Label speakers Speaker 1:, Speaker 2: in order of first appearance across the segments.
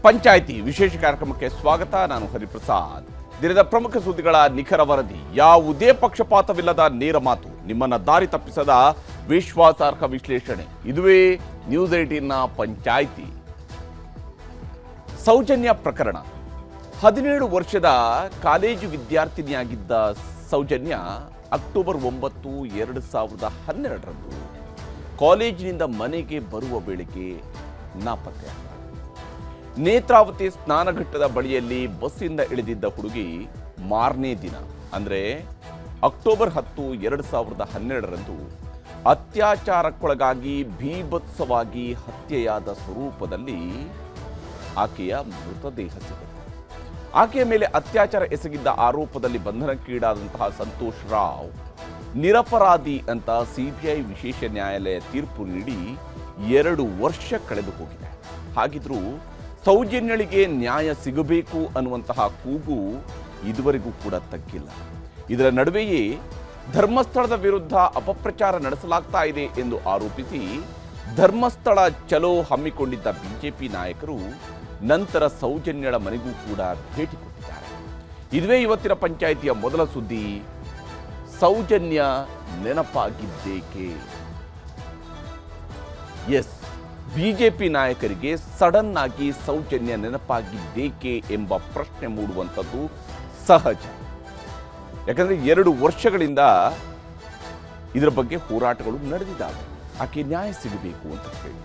Speaker 1: ಪಂಚಾಯಿತಿ ವಿಶೇಷ ಕಾರ್ಯಕ್ರಮಕ್ಕೆ ಸ್ವಾಗತ. ನಾನು ಹರಿಪ್ರಸಾದ್. ದಿನದ ಪ್ರಮುಖ ಸುದ್ದಿಗಳ ನಿಖರ ವರದಿ, ಯಾವುದೇ ಪಕ್ಷಪಾತವಿಲ್ಲದ ನೇರ ಮಾತು, ನಿಮ್ಮನ್ನ ದಾರಿ ತಪ್ಪಿಸದ ವಿಶ್ವಾಸಾರ್ಹ ವಿಶ್ಲೇಷಣೆ. ಇದುವೇ ನ್ಯೂಸ್ 18ನ ಪಂಚಾಯಿತಿ. ಸೌಜನ್ಯ ಪ್ರಕರಣ. 17 ವರ್ಷದ ಕಾಲೇಜು ವಿದ್ಯಾರ್ಥಿನಿಯಾಗಿದ್ದ ಸೌಜನ್ಯ ಅಕ್ಟೋಬರ್ 9, 2012ರಂದು ಕಾಲೇಜಿನಿಂದ ಮನೆಗೆ ಬರುವ ವೇಳೆಗೆ ನಾಪತ್ತೆಯಾದ. ನೇತ್ರಾವತಿ ಸ್ನಾನಘಟ್ಟದ ಬಳಿಯಲ್ಲಿ ಬಸ್ಸಿಂದ ಇಳಿದಿದ್ದ ಹುಡುಗಿ ಮಾರನೇ ದಿನ ಅಂದರೆ ಅಕ್ಟೋಬರ್ 10, 2012ರಂದು ಅತ್ಯಾಚಾರಕ್ಕೊಳಗಾಗಿ ಭೀಭತ್ಸವಾಗಿ ಹತ್ಯೆಯಾದ ಸ್ವರೂಪದಲ್ಲಿ ಆಕೆಯ ಮೃತದೇಹ ಸಿಗುತ್ತೆ. ಆಕೆಯ ಮೇಲೆ ಅತ್ಯಾಚಾರ ಎಸಗಿದ್ದ ಆರೋಪದಲ್ಲಿ ಬಂಧನಕ್ಕೀಡಾದಂತಹ ಸಂತೋಷ್ ರಾವ್ ನಿರಪರಾಧಿ ಅಂತ ಸಿಬಿಐ ವಿಶೇಷ ನ್ಯಾಯಾಲಯ ತೀರ್ಪು ನೀಡಿ 2 ವರ್ಷ ಕಳೆದು ಹೋಗಿದೆ. ಹಾಗಿದ್ರೂ ಸೌಜನ್ಯಳಿಗೆ ನ್ಯಾಯ ಸಿಗಬೇಕು ಅನ್ನುವಂತಹ ಕೂಗು ಇದುವರೆಗೂ ಕೂಡ ತಗ್ಗಿಲ್ಲ. ಇದರ ನಡುವೆಯೇ ಧರ್ಮಸ್ಥಳದ ವಿರುದ್ಧ ಅಪಪ್ರಚಾರ ನಡೆಸಲಾಗ್ತಾ ಇದೆ ಎಂದು ಆರೋಪಿಸಿ ಧರ್ಮಸ್ಥಳ ಚಲೋ ಹಮ್ಮಿಕೊಂಡಿದ್ದ ಬಿಜೆಪಿ ನಾಯಕರು ನಂತರ ಸೌಜನ್ಯಳ ಮನೆಗೂ ಕೂಡ ಭೇಟಿ ಕೊಟ್ಟಿದ್ದಾರೆ. ಇದುವೇ ಇವತ್ತಿನ ಪಂಚಾಯಿತಿಯ ಮೊದಲ ಸುದ್ದಿ. ಸೌಜನ್ಯ ನೆನಪಾಗಿದ್ದೇಕೆ? ಎಸ್, ಬಿಜೆಪಿ ನಾಯಕರಿಗೆ ಸಡನ್ ಆಗಿ ಸೌಜನ್ಯ ನೆನಪಾಗಿದ್ದೇಕೆ ಎಂಬ ಪ್ರಶ್ನೆ ಮೂಡುವಂಥದ್ದು ಸಹಜ. ಯಾಕಂದರೆ 2 ವರ್ಷಗಳಿಂದ ಇದರ ಬಗ್ಗೆ ಹೋರಾಟಗಳು ನಡೆದಿದ್ದಾವೆ. ಆಕೆ ನ್ಯಾಯ ಸಿಗಬೇಕು ಅಂತ ಹೇಳಿ,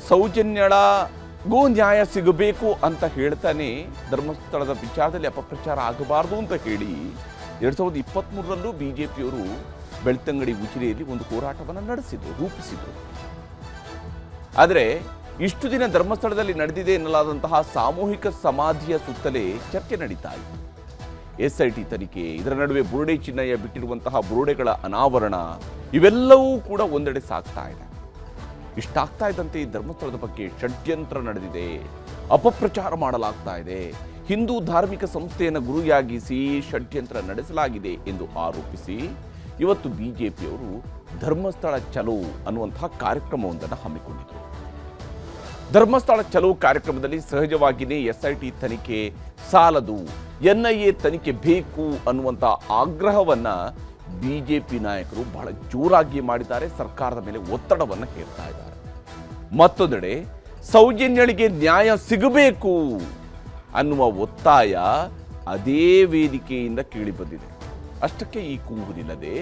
Speaker 1: ಸೌಜನ್ಯಳಗೂ ನ್ಯಾಯ ಸಿಗಬೇಕು ಅಂತ ಹೇಳ್ತಾನೆ ಧರ್ಮಸ್ಥಳದ ವಿಚಾರದಲ್ಲಿ ಅಪಪ್ರಚಾರ ಆಗಬಾರ್ದು ಅಂತ ಹೇಳಿ 2023ರಲ್ಲೂ ಬಿಜೆಪಿಯವರು ಬೆಳ್ತಂಗಡಿ ಉಜಿರೆಯಲ್ಲಿ ಒಂದು ಹೋರಾಟವನ್ನು ರೂಪಿಸಿದರು. ಆದರೆ ಇಷ್ಟು ದಿನ ಧರ್ಮಸ್ಥಳದಲ್ಲಿ ನಡೆದಿದೆ ಎನ್ನಲಾದಂತಹ ಸಾಮೂಹಿಕ ಸಮಾಧಿಯ ಸುತ್ತಲೇ ಚರ್ಚೆ ನಡೀತಾ ಇತ್ತು. SIT ತನಿಖೆ, ಇದರ ನಡುವೆ ಬುರುಡೆ ಚಿನ್ನಯ್ಯ ಬಿಟ್ಟಿರುವಂತಹ ಬುರುಡೆಗಳ ಅನಾವರಣ, ಇವೆಲ್ಲವೂ ಕೂಡ ಒಂದೆಡೆ ಸಾಗ್ತಾ ಇದೆ. ಇಷ್ಟಾಗ್ತಾ ಇದ್ದಂತೆ ಧರ್ಮಸ್ಥಳದ ಬಗ್ಗೆ ಷಡ್ಯಂತ್ರ ನಡೆದಿದೆ, ಅಪಪ್ರಚಾರ ಮಾಡಲಾಗ್ತಾ ಇದೆ, ಹಿಂದೂ ಧಾರ್ಮಿಕ ಸಂಸ್ಥೆಯನ್ನು ಗುರಿಯಾಗಿಸಿ ಷಡ್ಯಂತ್ರ ನಡೆಸಲಾಗಿದೆ ಎಂದು ಆರೋಪಿಸಿ ಇವತ್ತು ಬಿಜೆಪಿಯವರು ಧರ್ಮಸ್ಥಳ ಚಲೋ ಅನ್ನುವಂತಹ ಕಾರ್ಯಕ್ರಮವೊಂದನ್ನು ಹಮ್ಮಿಕೊಂಡಿದ್ದರು. ಧರ್ಮಸ್ಥಳ ಚಲೋ ಕಾರ್ಯಕ್ರಮದಲ್ಲಿ ಸಹಜವಾಗಿಯೇ SIT ತನಿಖೆ ಸಾಲದು, NIA ತನಿಖೆ ಬೇಕು ಅನ್ನುವಂಥ ಆಗ್ರಹವನ್ನು ಬಿಜೆಪಿ ನಾಯಕರು ಬಹಳ ಜೋರಾಗಿ ಮಾಡಿದ್ದಾರೆ. ಸರ್ಕಾರದ ಮೇಲೆ ಒತ್ತಡವನ್ನು ಹೇರ್ತಾ ಇದ್ದಾರೆ. ಮತ್ತೊಂದೆಡೆ ಸೌಜನ್ಯಳಿಗೆ ನ್ಯಾಯ ಸಿಗಬೇಕು ಅನ್ನುವ ಒತ್ತಾಯ ಅದೇ ವೇದಿಕೆಯಿಂದ ಕೇಳಿಬಂದಿದೆ. ಅಷ್ಟಕ್ಕೆ ಈ ಕೂಗು ನಿಲ್ಲದೆ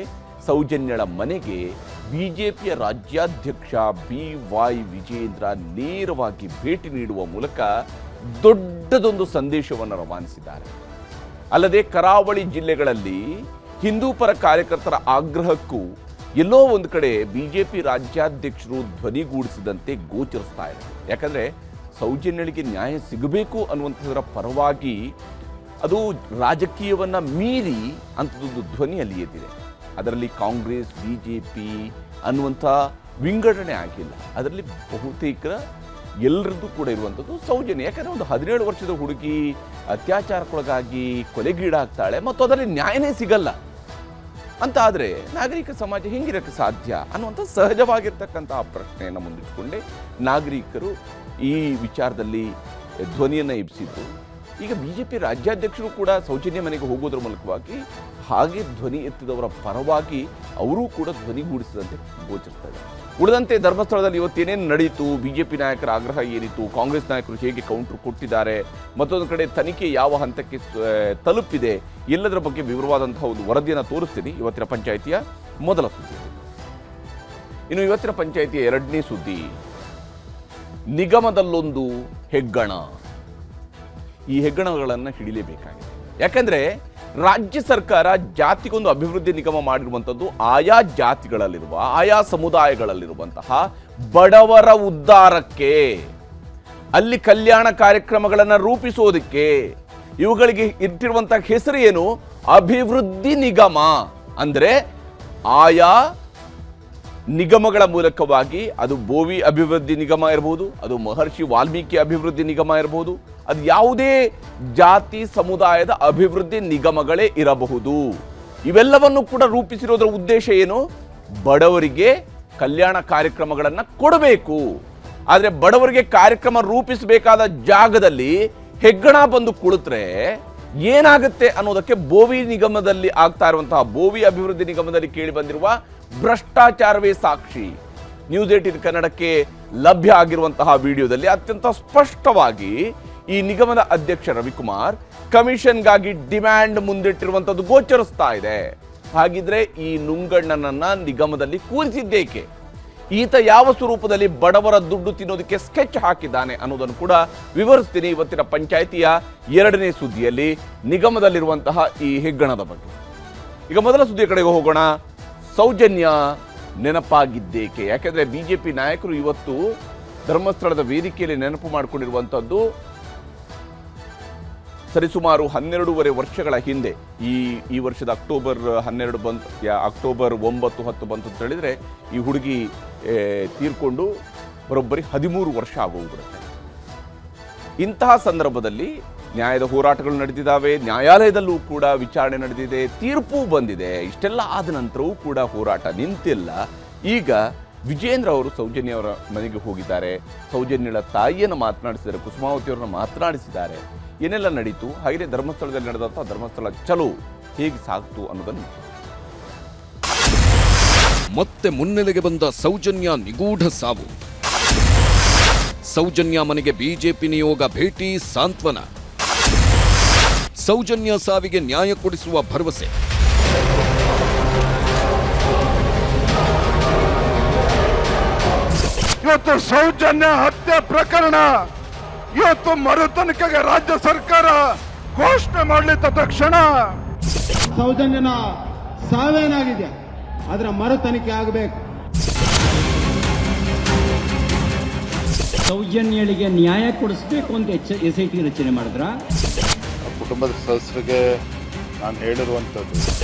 Speaker 1: ಸೌಜನ್ಯಳ ಮನೆಗೆ ಬಿಜೆಪಿಯ ರಾಜ್ಯಾಧ್ಯಕ್ಷ BY ವಿಜೇಂದ್ರ ನೇರವಾಗಿ ಭೇಟಿ ನೀಡುವ ಮೂಲಕ ದೊಡ್ಡದೊಂದು ಸಂದೇಶವನ್ನು ರವಾನಿಸಿದ್ದಾರೆ. ಅಲ್ಲದೆ ಕರಾವಳಿ ಜಿಲ್ಲೆಗಳಲ್ಲಿ ಹಿಂದೂ ಪರ ಕಾರ್ಯಕರ್ತರ ಆಗ್ರಹಕ್ಕೂ ಎಲ್ಲೋ ಒಂದು ಕಡೆ ಬಿಜೆಪಿ ರಾಜ್ಯಾಧ್ಯಕ್ಷರು ಧ್ವನಿಗೂಡಿಸಿದಂತೆ ಗೋಚರಿಸ್ತಾ ಇದೆ. ಯಾಕಂದರೆ ಸೌಜನ್ಯಳಿಗೆ ನ್ಯಾಯ ಸಿಗಬೇಕು ಅನ್ನುವಂಥದ್ರ ಪರವಾಗಿ ಅದು ರಾಜಕೀಯವನ್ನು ಮೀರಿ ಅಂಥದ್ದೊಂದು ಧ್ವನಿಯಲ್ಲಿ ಎದ್ದಿದೆ. ಅದರಲ್ಲಿ ಕಾಂಗ್ರೆಸ್ BJP ಅನ್ನುವಂಥ ವಿಂಗಡಣೆ ಆಗಿಲ್ಲ. ಅದರಲ್ಲಿ ಬಹುತೇಕ ಎಲ್ಲರದ್ದು ಕೂಡ ಇರುವಂಥದ್ದು ಸೌಜನ್ಯ. ಯಾಕಂದರೆ ಒಂದು 17 ವರ್ಷದ ಹುಡುಗಿ ಅತ್ಯಾಚಾರಕ್ಕೊಳಗಾಗಿ ಕೊಲೆಗೀಡಾಗ್ತಾಳೆ ಮತ್ತು ಅದರಲ್ಲಿ ನ್ಯಾಯನೇ ಸಿಗಲ್ಲ ಅಂತ ಆದರೆ ನಾಗರಿಕ ಸಮಾಜ ಹೆಂಗಿರಕ್ಕೆ ಸಾಧ್ಯ ಅನ್ನುವಂಥ ಸಹಜವಾಗಿರ್ತಕ್ಕಂತಹ ಪ್ರಶ್ನೆಯನ್ನು ಮುಂದಿಟ್ಟುಕೊಂಡೇ ನಾಗರಿಕರು ಈ ವಿಚಾರದಲ್ಲಿ ಧ್ವನಿಯನ್ನು ಎಬ್ಬಿಸಿದ್ರು. ಈಗ ಬಿಜೆಪಿ ರಾಜ್ಯಾಧ್ಯಕ್ಷರು ಕೂಡ ಸೌಜನ್ಯ ಮನೆಗೆ ಹೋಗೋದ್ರ ಮೂಲಕವಾಗಿ ಹಾಗೆ ಧ್ವನಿ ಎತ್ತಿದವರ ಪರವಾಗಿ ಅವರೂ ಕೂಡ ಧ್ವನಿಗೂಡಿಸಿದಂತೆ ಗೋಚರಿಸ್ತಾರೆ. ಉಳಿದಂತೆ ಧರ್ಮಸ್ಥಳದಲ್ಲಿ ಇವತ್ತೇನೇನು ನಡೆಯಿತು, ಬಿಜೆಪಿ ನಾಯಕರ ಆಗ್ರಹ ಏನಿತ್ತು, ಕಾಂಗ್ರೆಸ್ ನಾಯಕರು ಹೇಗೆ ಕೌಂಟರ್ ಕೊಟ್ಟಿದ್ದಾರೆ, ಮತ್ತೊಂದು ಕಡೆ ತನಿಖೆ ಯಾವ ಹಂತಕ್ಕೆ ತಲುಪಿದೆ, ಎಲ್ಲದರ ಬಗ್ಗೆ ವಿವರವಾದಂತಹ ಒಂದು ವರದಿಯನ್ನು ತೋರಿಸ್ತೀನಿ ಇವತ್ತಿನ ಪಂಚಾಯಿತಿಯ ಮೊದಲ ಸುದ್ದಿ. ಇನ್ನು ಇವತ್ತಿನ ಪಂಚಾಯಿತಿಯ 2ನೇ ಸುದ್ದಿ, ನಿಗಮದಲ್ಲೊಂದು ಹೆಗ್ಗಣ. ಈ ಹೆಗ್ಗಣಗಳನ್ನು ಹಿಡಿಲೇಬೇಕಾಗಿದೆ. ಯಾಕಂದರೆ ರಾಜ್ಯ ಸರ್ಕಾರ ಜಾತಿಗೊಂದು ಅಭಿವೃದ್ಧಿ ನಿಗಮ ಮಾಡಿರುವಂಥದ್ದು ಆಯಾ ಜಾತಿಗಳಲ್ಲಿರುವ ಆಯಾ ಸಮುದಾಯಗಳಲ್ಲಿರುವಂತಹ ಬಡವರ ಉದ್ಧಾರಕ್ಕೆ, ಅಲ್ಲಿ ಕಲ್ಯಾಣ ಕಾರ್ಯಕ್ರಮಗಳನ್ನು ರೂಪಿಸೋದಕ್ಕೆ. ಇವುಗಳಿಗೆ ಇಟ್ಟಿರುವಂತಹ ಹೆಸರು ಏನು? ಅಭಿವೃದ್ಧಿ ನಿಗಮ. ಅಂದರೆ ಆಯಾ ನಿಗಮಗಳ ಮೂಲಕವಾಗಿ, ಅದು ಬೋವಿ ಅಭಿವೃದ್ಧಿ ನಿಗಮ ಇರಬಹುದು, ಅದು ಮಹರ್ಷಿ ವಾಲ್ಮೀಕಿ ಅಭಿವೃದ್ಧಿ ನಿಗಮ ಇರಬಹುದು, ಅದು ಯಾವುದೇ ಜಾತಿ ಸಮುದಾಯದ ಅಭಿವೃದ್ಧಿ ನಿಗಮಗಳೇ ಇರಬಹುದು. ಇವೆಲ್ಲವನ್ನು ಕೂಡ ರೂಪಿಸಿರೋದ್ರ ಉದ್ದೇಶ ಏನು? ಬಡವರಿಗೆ ಕಲ್ಯಾಣ ಕಾರ್ಯಕ್ರಮಗಳನ್ನು ಕೊಡಬೇಕು. ಆದರೆ ಬಡವರಿಗೆ ಕಾರ್ಯಕ್ರಮ ರೂಪಿಸಬೇಕಾದ ಜಾಗದಲ್ಲಿ ಹೆಗ್ಗಣ ಬಂದು ಕುಳಿತರೆ ಏನಾಗುತ್ತೆ ಅನ್ನೋದಕ್ಕೆ ಬೋವಿ ನಿಗಮದಲ್ಲಿ ಆಗ್ತಾ ಇರುವಂತಹ ಬೋವಿ ಅಭಿವೃದ್ಧಿ ನಿಗಮದಲ್ಲಿ ಕೇಳಿ ಬಂದಿರುವ ಭ್ರಷ್ಟಾಚಾರವೇ ಸಾಕ್ಷಿ. ನ್ಯೂಸ್ 18 ಕನ್ನಡಕ್ಕೆ ಲಭ್ಯ ಆಗಿರುವಂತಹ ವಿಡಿಯೋದಲ್ಲಿ ಅತ್ಯಂತ ಸ್ಪಷ್ಟವಾಗಿ ಈ ನಿಗಮದ ಅಧ್ಯಕ್ಷ ರವಿಕುಮಾರ್ ಕಮಿಷನ್ಗಾಗಿ ಡಿಮ್ಯಾಂಡ್ ಮುಂದಿಟ್ಟಿರುವಂತದ್ದು ಗೋಚರಿಸ್ತಾ ಇದೆ. ಹಾಗಿದ್ರೆ ಈ ನುಂಗಣ್ಣನನ್ನ ನಿಗಮದಲ್ಲಿ ಕೂರಿಸಿದ್ದೇಕೆ? ಈತ ಯಾವ ಸ್ವರೂಪದಲ್ಲಿ ಬಡವರ ದುಡ್ಡು ತಿನ್ನೋದಕ್ಕೆ ಸ್ಕೆಚ್ ಹಾಕಿದ್ದಾನೆ ಅನ್ನೋದನ್ನು ಕೂಡ ವಿವರಿಸ್ತೀನಿ ಇವತ್ತಿನ ಪಂಚಾಯಿತಿಯ 2ನೇ ಸುದ್ದಿಯಲ್ಲಿ, ನಿಗಮದಲ್ಲಿರುವಂತಹ ಈ ಹೆಗ್ಗಣದ ಬಗ್ಗೆ. ಈಗ ಮೊದಲ ಸುದ್ದಿಯ ಕಡೆಗೆ ಹೋಗೋಣ. ಸೌಜನ್ಯ ನೆನಪಾಗಿದ್ದೇಕೆ? ಯಾಕೆಂದ್ರೆ ಬಿಜೆಪಿ ನಾಯಕರು ಇವತ್ತು ಧರ್ಮಸ್ಥಳದ ವೇದಿಕೆಯಲ್ಲಿ ನೆನಪು ಮಾಡಿಕೊಂಡಿರುವಂಥದ್ದು ಸರಿಸುಮಾರು 12.5 ವರ್ಷಗಳ ಹಿಂದೆ. ಈ ವರ್ಷದ ಅಕ್ಟೋಬರ್ 12 ಬಂತು, ಅಕ್ಟೋಬರ್ 9, 10 ಬಂತು ಅಂತ ಹೇಳಿದ್ರೆ ಈ ಹುಡುಗಿ ತೀರ್ಕೊಂಡು ಬರೋಬ್ಬರಿ 13 ವರ್ಷ ಆಗೋಗ್ಬಿಡುತ್ತೆ. ಇಂತಹ ಸಂದರ್ಭದಲ್ಲಿ ನ್ಯಾಯದ ಹೋರಾಟಗಳು ನಡೆದಿದ್ದಾವೆ, ನ್ಯಾಯಾಲಯದಲ್ಲೂ ಕೂಡ ವಿಚಾರಣೆ ನಡೆದಿದೆ, ತೀರ್ಪು ಬಂದಿದೆ. ಇಷ್ಟೆಲ್ಲ ಆದ ನಂತರವೂ ಕೂಡ ಹೋರಾಟ ನಿಂತಿಲ್ಲ. ಈಗ ವಿಜೇಂದ್ರ ಅವರು ಸೌಜನ್ಯ ಅವರ ಮನೆಗೆ ಹೋಗಿದ್ದಾರೆ, ಸೌಜನ್ಯಳ ತಾಯಿಯನ್ನು ಮಾತನಾಡಿಸಿದ್ದಾರೆ, ಕುಸುಮಾವತಿ ಅವರನ್ನು ಮಾತನಾಡಿಸಿದ್ದಾರೆ. ಏನೆಲ್ಲ ನಡೀತು, ಹಾಗೆ ಧರ್ಮಸ್ಥಳದಲ್ಲಿ ನಡೆದಂತಹ ಧರ್ಮಸ್ಥಳ ಚಲೋ ಹೇಗೆ ಸಾಗ್ತು ಅನ್ನೋದನ್ನು.
Speaker 2: ಮತ್ತೆ ಮುನ್ನೆಲೆಗೆ ಬಂದ ಸೌಜನ್ಯ ನಿಗೂಢ ಸಾವು. ಸೌಜನ್ಯ ಮನೆಗೆ ಬಿಜೆಪಿ ನಿಯೋಗ ಭೇಟಿ, ಸಾಂತ್ವನ. ಸೌಜನ್ಯ ಸಾವಿಗೆ ನ್ಯಾಯ ಕೊಡಿಸುವ ಭರವಸೆ.
Speaker 3: ಇವತ್ತು ಸೌಜನ್ಯ ಹತ್ಯೆ ಪ್ರಕರಣ ಇವತ್ತು ಮರುತನಿಕೆಗೆ ರಾಜ್ಯ ಸರ್ಕಾರ ಘೋಷಣೆ ಮಾಡಲಿ ತಕ್ಷಣ.
Speaker 4: ಸೌಜನ್ಯನ ಸಾವೇನಾಗಿದೆ ಅದರ ಮರು ತನಿಖೆ ಆಗಬೇಕು.
Speaker 5: ಸೌಜನ್ಯಳಿಗೆ ನ್ಯಾಯ ಕೊಡಿಸಬೇಕು ಅಂತ SIT ರಚನೆ ಮಾಡಿದ್ರ.
Speaker 6: ಕುಟುಂಬದ ಸದಸ್ಯರಿಗೆ ನಾನು ಹೇಳಿರುವಂಥದ್ದು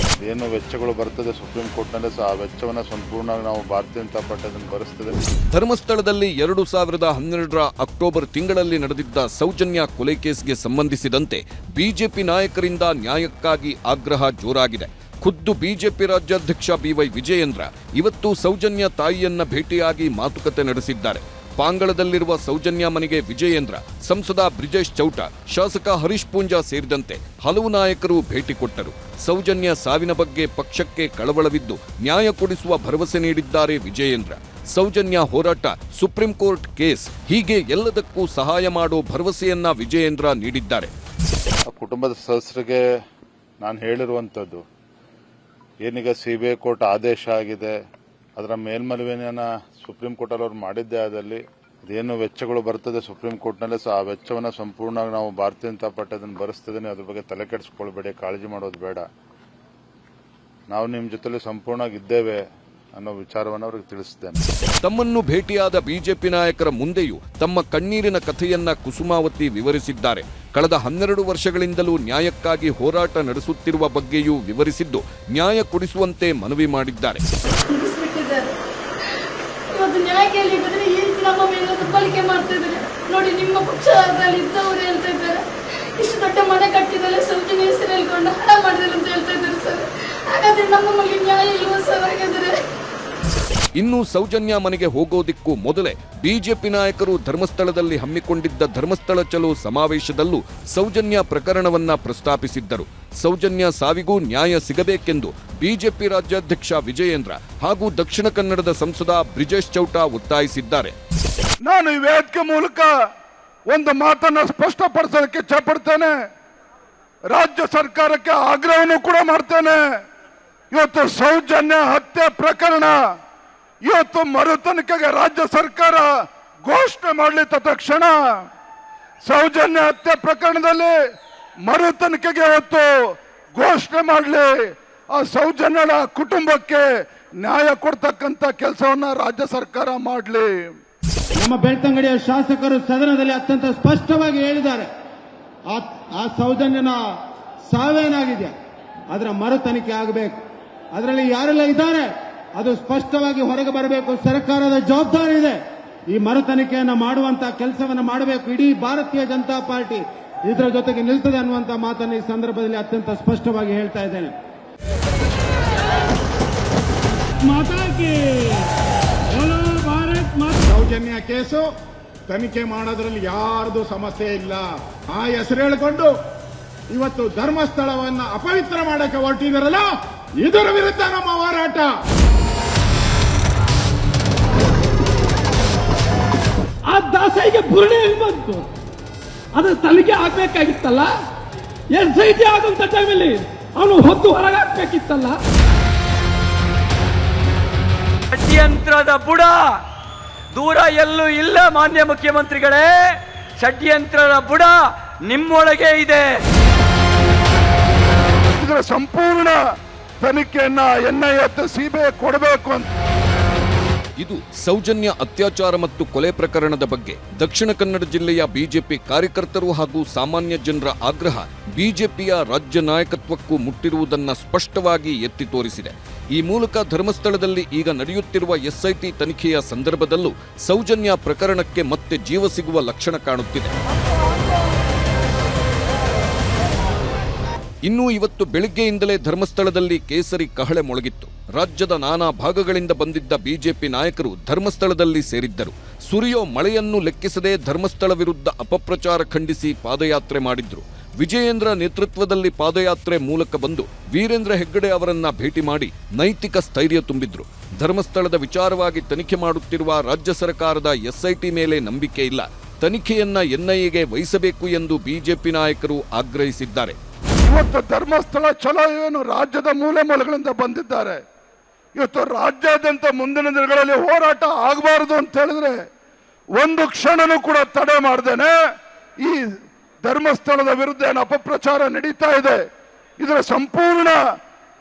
Speaker 6: ಏನು ವೆಚ್ಚಗಳು ಬರ್ತದೆ ಸುಪ್ರೀಂ ಕೋರ್ಟ್ನಲ್ಲಿ ಆ ವೆಚ್ಚವನ್ನು ಸಂಪೂರ್ಣವಾಗಿ ನಾವು ಭಾರತೀಯ ಜನತಾ ಪಾರ್ಟಿ ಅದನ್ನು ಭರಿಸ್ತದೆ.
Speaker 2: ಧರ್ಮಸ್ಥಳದಲ್ಲಿ 2012 ಅಕ್ಟೋಬರ್ ತಿಂಗಳಲ್ಲಿ ನಡೆದಿದ್ದ ಸೌಜನ್ಯ ಕೊಲೆ ಕೇಸ್ಗೆ ಸಂಬಂಧಿಸಿದಂತೆ ಬಿಜೆಪಿ ನಾಯಕರಿಂದ ನ್ಯಾಯಕ್ಕಾಗಿ ಆಗ್ರಹ ಜೋರಾಗಿದೆ. ಖುದ್ದು ಬಿಜೆಪಿ ರಾಜ್ಯಾಧ್ಯಕ್ಷ BY ವಿಜಯೇಂದ್ರ ಇವತ್ತು ಸೌಜನ್ಯ ತಾಯಿಯನ್ನ ಭೇಟಿಯಾಗಿ ಮಾತುಕತೆ ನಡೆಸಿದ್ದಾರೆ. ಪಾಂಗಳದಲ್ಲಿರುವ ಸೌಜನ್ಯ ಮನೆಗೆ ವಿಜಯೇಂದ್ರ, ಸಂಸದ ಬ್ರಿಜೇಶ್ ಚೌಟ, ಶಾಸಕ ಹರೀಶ್ ಪೂಂಜಾ ಸೇರಿದಂತೆ ಹಲವು ನಾಯಕರು ಭೇಟಿ ಕೊಟ್ಟರು. ಸೌಜನ್ಯ ಸಾವಿನ ಬಗ್ಗೆ ಪಕ್ಷಕ್ಕೆ ಕಳವಳವಿದ್ದು ನ್ಯಾಯ ಕೊಡಿಸುವ ಭರವಸೆ ನೀಡಿದ್ದಾರೆ ವಿಜಯೇಂದ್ರ. ಸೌಜನ್ಯ ಹೋರಾಟ, ಸುಪ್ರೀಂ ಕೋರ್ಟ್ ಕೇಸ್, ಹೀಗೆ ಎಲ್ಲದಕ್ಕೂ ಸಹಾಯ ಮಾಡೋ ಭರವಸೆಯನ್ನ ವಿಜಯೇಂದ್ರ ನೀಡಿದ್ದಾರೆ.
Speaker 6: ಕುಟುಂಬದ ಸದಸ್ಯರಿಗೆ ನಾನು ಹೇಳಿರುವಂಥದ್ದು ಏನೀಗ CBI ಕೋರ್ಟ್ ಆದೇಶ ಆಗಿದೆ, ಅದರ ಮೇಲ್ಮನವಿಯನ್ನು ಸುಪ್ರೀಂ ಕೋರ್ಟಲ್ಲಿ ಅವ್ರು ಮಾಡಿದ್ದೇ ಆದಲ್ಲಿ ಅದೇನು ವೆಚ್ಚಗಳು ಬರ್ತದೆ ಸುಪ್ರೀಂ ಕೋರ್ಟ್ನಲ್ಲಿ ಆ ವೆಚ್ಚವನ್ನು ಸಂಪೂರ್ಣವಾಗಿ ನಾವು ಭಾರತೀಯ ಜನತಾ ಪಾರ್ಟಿ ಅದನ್ನು ಭರಿಸ್ತದೇನೆ. ಅದ್ರ ಬಗ್ಗೆ ತಲೆ ಕೆಡಿಸ್ಕೊಳ್ಬೇಡಿ, ಕಾಳಜಿ ಮಾಡೋದು ಬೇಡ. ನಾವು ನಿಮ್ಮ ಜೊತೆಲಿ ಸಂಪೂರ್ಣವಾಗಿ ಇದ್ದೇವೆ ಅನ್ನೋ ವಿಚಾರವನ್ನು ಅವ್ರಿಗೆ ತಿಳಿಸಿದ್ದೇನೆ.
Speaker 2: ತಮ್ಮನ್ನು ಭೇಟಿಯಾದ ಬಿಜೆಪಿ ನಾಯಕರ ಮುಂದೆಯೂ ತಮ್ಮ ಕಣ್ಣೀರಿನ ಕಥೆಯನ್ನ ಕುಸುಮಾವತಿ ವಿವರಿಸಿದ್ದಾರೆ. ಕಳೆದ 12 ವರ್ಷಗಳಿಂದಲೂ ನ್ಯಾಯಕ್ಕಾಗಿ ಹೋರಾಟ ನಡೆಸುತ್ತಿರುವ ಬಗ್ಗೆಯೂ ವಿವರಿಸಿದ್ದು ನ್ಯಾಯ ಕೊಡಿಸುವಂತೆ ಮನವಿ ಮಾಡಿದ್ದಾರೆ.
Speaker 7: ಇವತ್ತು ನ್ಯಾಯ ಕೇಳಿದ್ರೆ ಈ ರೀತಿ ನಮ್ಮ ಮೇಲೆ ದಬ್ಬಾಳಿಕೆ ಮಾಡ್ತಾ ಇದ್ದಾರೆ ನೋಡಿ. ನಿಮ್ಮ ಪಕ್ಷದಲ್ಲಿ ಇದ್ದವರು ಹೇಳ್ತಾ ಇದ್ದಾರೆ ಇಷ್ಟು ದೊಡ್ಡ ಮನೆ ಕಟ್ಟಿದರೆ ಸೌಜನ್ಯ ಹೆಸರು ಹೇಳ್ಕೊಂಡು ಹಣ ಮಾಡಿದ್ದಾರೆ ಅಂತ ಹೇಳ್ತಾ ಇದ್ದಾರೆ ಸರ್. ಹಾಗಾದ್ರೆ ನಮ್ಮ ಮನೆಗೆ ನ್ಯಾಯ ಇಲ್ವ ಸರ್? ಹಾಗಾದ್ರೆ
Speaker 2: ಇನ್ನು ಸೌಜನ್ಯ ಮನೆಗೆ ಹೋಗೋದಿಕ್ಕೂ ಮೊದಲೇ ಬಿಜೆಪಿ ನಾಯಕರು ಧರ್ಮಸ್ಥಳದಲ್ಲಿ ಹಮ್ಮಿಕೊಂಡಿದ್ದ ಧರ್ಮಸ್ಥಳ ಚಲೋ ಸಮಾವೇಶದಲ್ಲೂ ಸೌಜನ್ಯ ಪ್ರಕರಣವನ್ನ ಪ್ರಸ್ತಾಪಿಸಿದ್ದರು. ಸೌಜನ್ಯ ಸಾವಿಗೂ ನ್ಯಾಯ ಸಿಗಬೇಕೆಂದು ಬಿಜೆಪಿ ರಾಜ್ಯಾಧ್ಯಕ್ಷ ವಿಜಯೇಂದ್ರ ಹಾಗೂ ದಕ್ಷಿಣ ಕನ್ನಡದ ಸಂಸದ ಬ್ರಿಜೇಶ್ ಚೌಟ ಒತ್ತಾಯಿಸಿದ್ದಾರೆ.
Speaker 3: ನಾನು ಈ ವೇದಿಕೆ ಮೂಲಕ ಒಂದು ಮಾತನ್ನ ಸ್ಪಷ್ಟಪಡಿಸೋದಕ್ಕೆ ಇಚ್ಛಪಡ್ತೇನೆ. ರಾಜ್ಯ ಸರ್ಕಾರಕ್ಕೆ ಆಗ್ರಹವನ್ನು ಕೂಡ ಮಾಡ್ತೇನೆ. ಇವತ್ತು ಸೌಜನ್ಯ ಹತ್ಯೆ ಪ್ರಕರಣ ಇವತ್ತು ಮರುತನಿಕೆಗೆ ರಾಜ್ಯ ಸರ್ಕಾರ ಘೋಷಣೆ ಮಾಡಲಿ ತಕ್ಷಣ. ಸೌಜನ್ಯ ಹತ್ಯೆ ಪ್ರಕರಣದಲ್ಲಿ ಮರುತನಿಕೆಗೆ ಇವತ್ತು ಘೋಷಣೆ ಮಾಡಲಿ. ಆ ಸೌಜನ್ಯಳ ಕುಟುಂಬಕ್ಕೆ ನ್ಯಾಯ ಕೊಡ್ತಕ್ಕಂಥ ಕೆಲಸವನ್ನ ರಾಜ್ಯ ಸರ್ಕಾರ ಮಾಡಲಿ.
Speaker 4: ನಮ್ಮ ಬೆಳ್ತಂಗಡಿಯ ಶಾಸಕರು ಸದನದಲ್ಲಿ ಅತ್ಯಂತ ಸ್ಪಷ್ಟವಾಗಿ ಹೇಳಿದ್ದಾರೆ, ಆ ಸೌಜನ್ಯನ ಸಾವೇನಾಗಿದೆ ಅದರ ಮರು ತನಿಖೆ ಆಗಬೇಕು. ಅದರಲ್ಲಿ ಯಾರೆಲ್ಲ ಇದ್ದಾರೆ ಅದು ಸ್ಪಷ್ಟವಾಗಿ ಹೊರಗೆ ಬರಬೇಕು. ಸರ್ಕಾರದ ಜವಾಬ್ದಾರಿ ಇದೆ. ಈ ಮರು ತನಿಖೆಯನ್ನು ಮಾಡುವಂತಹ ಕೆಲಸವನ್ನು ಮಾಡಬೇಕು. ಇಡೀ ಭಾರತೀಯ ಜನತಾ ಪಾರ್ಟಿ ಇದರ ಜೊತೆಗೆ ನಿಲ್ತದೆ ಅನ್ನುವಂಥ ಮಾತನ್ನು ಈ ಸಂದರ್ಭದಲ್ಲಿ ಅತ್ಯಂತ ಸ್ಪಷ್ಟವಾಗಿ ಹೇಳ್ತಾ ಇದ್ದೇನೆ.
Speaker 8: ಸೌಜನ್ಯ ಕೇಸು
Speaker 4: ತನಿಖೆ ಮಾಡೋದ್ರಲ್ಲಿ ಯಾರ್ದು ಸಮಸ್ಯೆ ಇಲ್ಲ. ಆ ಹೆಸರು ಹೇಳಿಕೊಂಡು ಇವತ್ತು ಧರ್ಮಸ್ಥಳವನ್ನ ಅಪವಿತ್ರ ಮಾಡಕ್ಕೆ ಹೊರಟಿದಾರಲ್ಲ, ಇದರ ವಿರುದ್ಧ ನಮ್ಮ ಹೋರಾಟ.
Speaker 5: ಆ ದಾಸೈಗೆ ಬುರುಡೆ ಎಲ್ಲಿ ಬಂತು? ಅದ್ರ ತಲೆಗೆ ಆಗ್ಬೇಕಾಗಿತ್ತಲ್ಲ. SIT ಆದಂತ ಟೈಮಲ್ಲಿ ಅವನು ಹೊತ್ತು ಹೊರಗಾಕ್ಬೇಕಿತ್ತಲ್ಲ.
Speaker 8: ಷಡ್ಯಂತ್ರದ ಬುಡ ದೂರ ಎಲ್ಲೂ ಇಲ್ಲ ಮಾನ್ಯ ಮುಖ್ಯಮಂತ್ರಿಗಳೇ. ಷಡ್ಯಂತ್ರದ ಬುಡ ನಿಮ್ಮೊಳಗೆ ಇದೆ.
Speaker 3: ಇದರ ಸಂಪೂರ್ಣ ತನಿಖೆಯನ್ನ NIA CBI ಕೊಡಬೇಕು ಅಂತ.
Speaker 2: ಇದು ಸೌಜನ್ಯ ಅತ್ಯಾಚಾರ ಮತ್ತು ಕೊಲೆ ಪ್ರಕರಣದ ಬಗ್ಗೆ ದಕ್ಷಿಣ ಕನ್ನಡ ಜಿಲ್ಲೆಯ ಬಿಜೆಪಿ ಕಾರ್ಯಕರ್ತರು ಹಾಗೂ ಸಾಮಾನ್ಯ ಜನರ ಆಗ್ರಹ ಬಿಜೆಪಿಯ ರಾಜ್ಯ ನಾಯಕತ್ವಕ್ಕೂ ಮುಟ್ಟಿರುವುದನ್ನು ಸ್ಪಷ್ಟವಾಗಿ ಎತ್ತಿ ತೋರಿಸಿದೆ. ಈ ಮೂಲಕ ಧರ್ಮಸ್ಥಳದಲ್ಲಿ ಈಗ ನಡೆಯುತ್ತಿರುವ SIT ತನಿಖೆಯ ಸಂದರ್ಭದಲ್ಲೂ ಸೌಜನ್ಯ ಪ್ರಕರಣಕ್ಕೆ ಮತ್ತೆ ಜೀವ ಸಿಗುವ ಲಕ್ಷಣ ಕಾಣುತ್ತಿದೆ. ಇನ್ನು ಇವತ್ತು ಬೆಳಿಗ್ಗೆಯಿಂದಲೇ ಧರ್ಮಸ್ಥಳದಲ್ಲಿ ಕೇಸರಿ ಕಹಳೆ ಮೊಳಗಿತ್ತು. ರಾಜ್ಯದ ನಾನಾ ಭಾಗಗಳಿಂದ ಬಂದಿದ್ದ ಬಿಜೆಪಿ ನಾಯಕರು ಧರ್ಮಸ್ಥಳದಲ್ಲಿ ಸೇರಿದ್ದರು. ಸುರಿಯೋ ಮಳೆಯನ್ನು ಲೆಕ್ಕಿಸದೆ ಧರ್ಮಸ್ಥಳ ವಿರುದ್ಧ ಅಪಪ್ರಚಾರ ಖಂಡಿಸಿ ಪಾದಯಾತ್ರೆ ಮಾಡಿದ್ರು. ವಿಜಯೇಂದ್ರ ನೇತೃತ್ವದಲ್ಲಿ ಪಾದಯಾತ್ರೆ ಮೂಲಕ ಬಂದು ವೀರೇಂದ್ರ ಹೆಗ್ಗಡೆ ಅವರನ್ನ ಭೇಟಿ ಮಾಡಿ ನೈತಿಕ ಸ್ಥೈರ್ಯ ತುಂಬಿದ್ರು. ಧರ್ಮಸ್ಥಳದ ವಿಚಾರವಾಗಿ ತನಿಖೆ ಮಾಡುತ್ತಿರುವ ರಾಜ್ಯ ಸರ್ಕಾರದ SIT ಮೇಲೆ ನಂಬಿಕೆ ಇಲ್ಲ, ತನಿಖೆಯನ್ನ NIAಗೆ ವಹಿಸಬೇಕು ಎಂದು ಬಿಜೆಪಿ ನಾಯಕರು ಆಗ್ರಹಿಸಿದ್ದಾರೆ.
Speaker 3: ಇವತ್ತು ಧರ್ಮಸ್ಥಳ ಚಲೋ ಏನು ರಾಜ್ಯದ ಮೂಲೆ ಮೂಲೆಗಳಿಂದ ಬಂದಿದ್ದಾರೆ. ಇವತ್ತು ರಾಜ್ಯಾದ್ಯಂತ ಮುಂದಿನ ದಿನಗಳಲ್ಲಿ ಹೋರಾಟ ಆಗಬಾರದು ಅಂತ ಹೇಳಿದ್ರೆ ಒಂದು ಕ್ಷಣನೂ ಕೂಡ ತಡೆ ಮಾಡ್ದೇನೆ ಈ ಧರ್ಮಸ್ಥಳದ ವಿರುದ್ಧ ಏನು ಅಪಪ್ರಚಾರ ನಡೀತಾ ಇದೆ, ಇದರ ಸಂಪೂರ್ಣ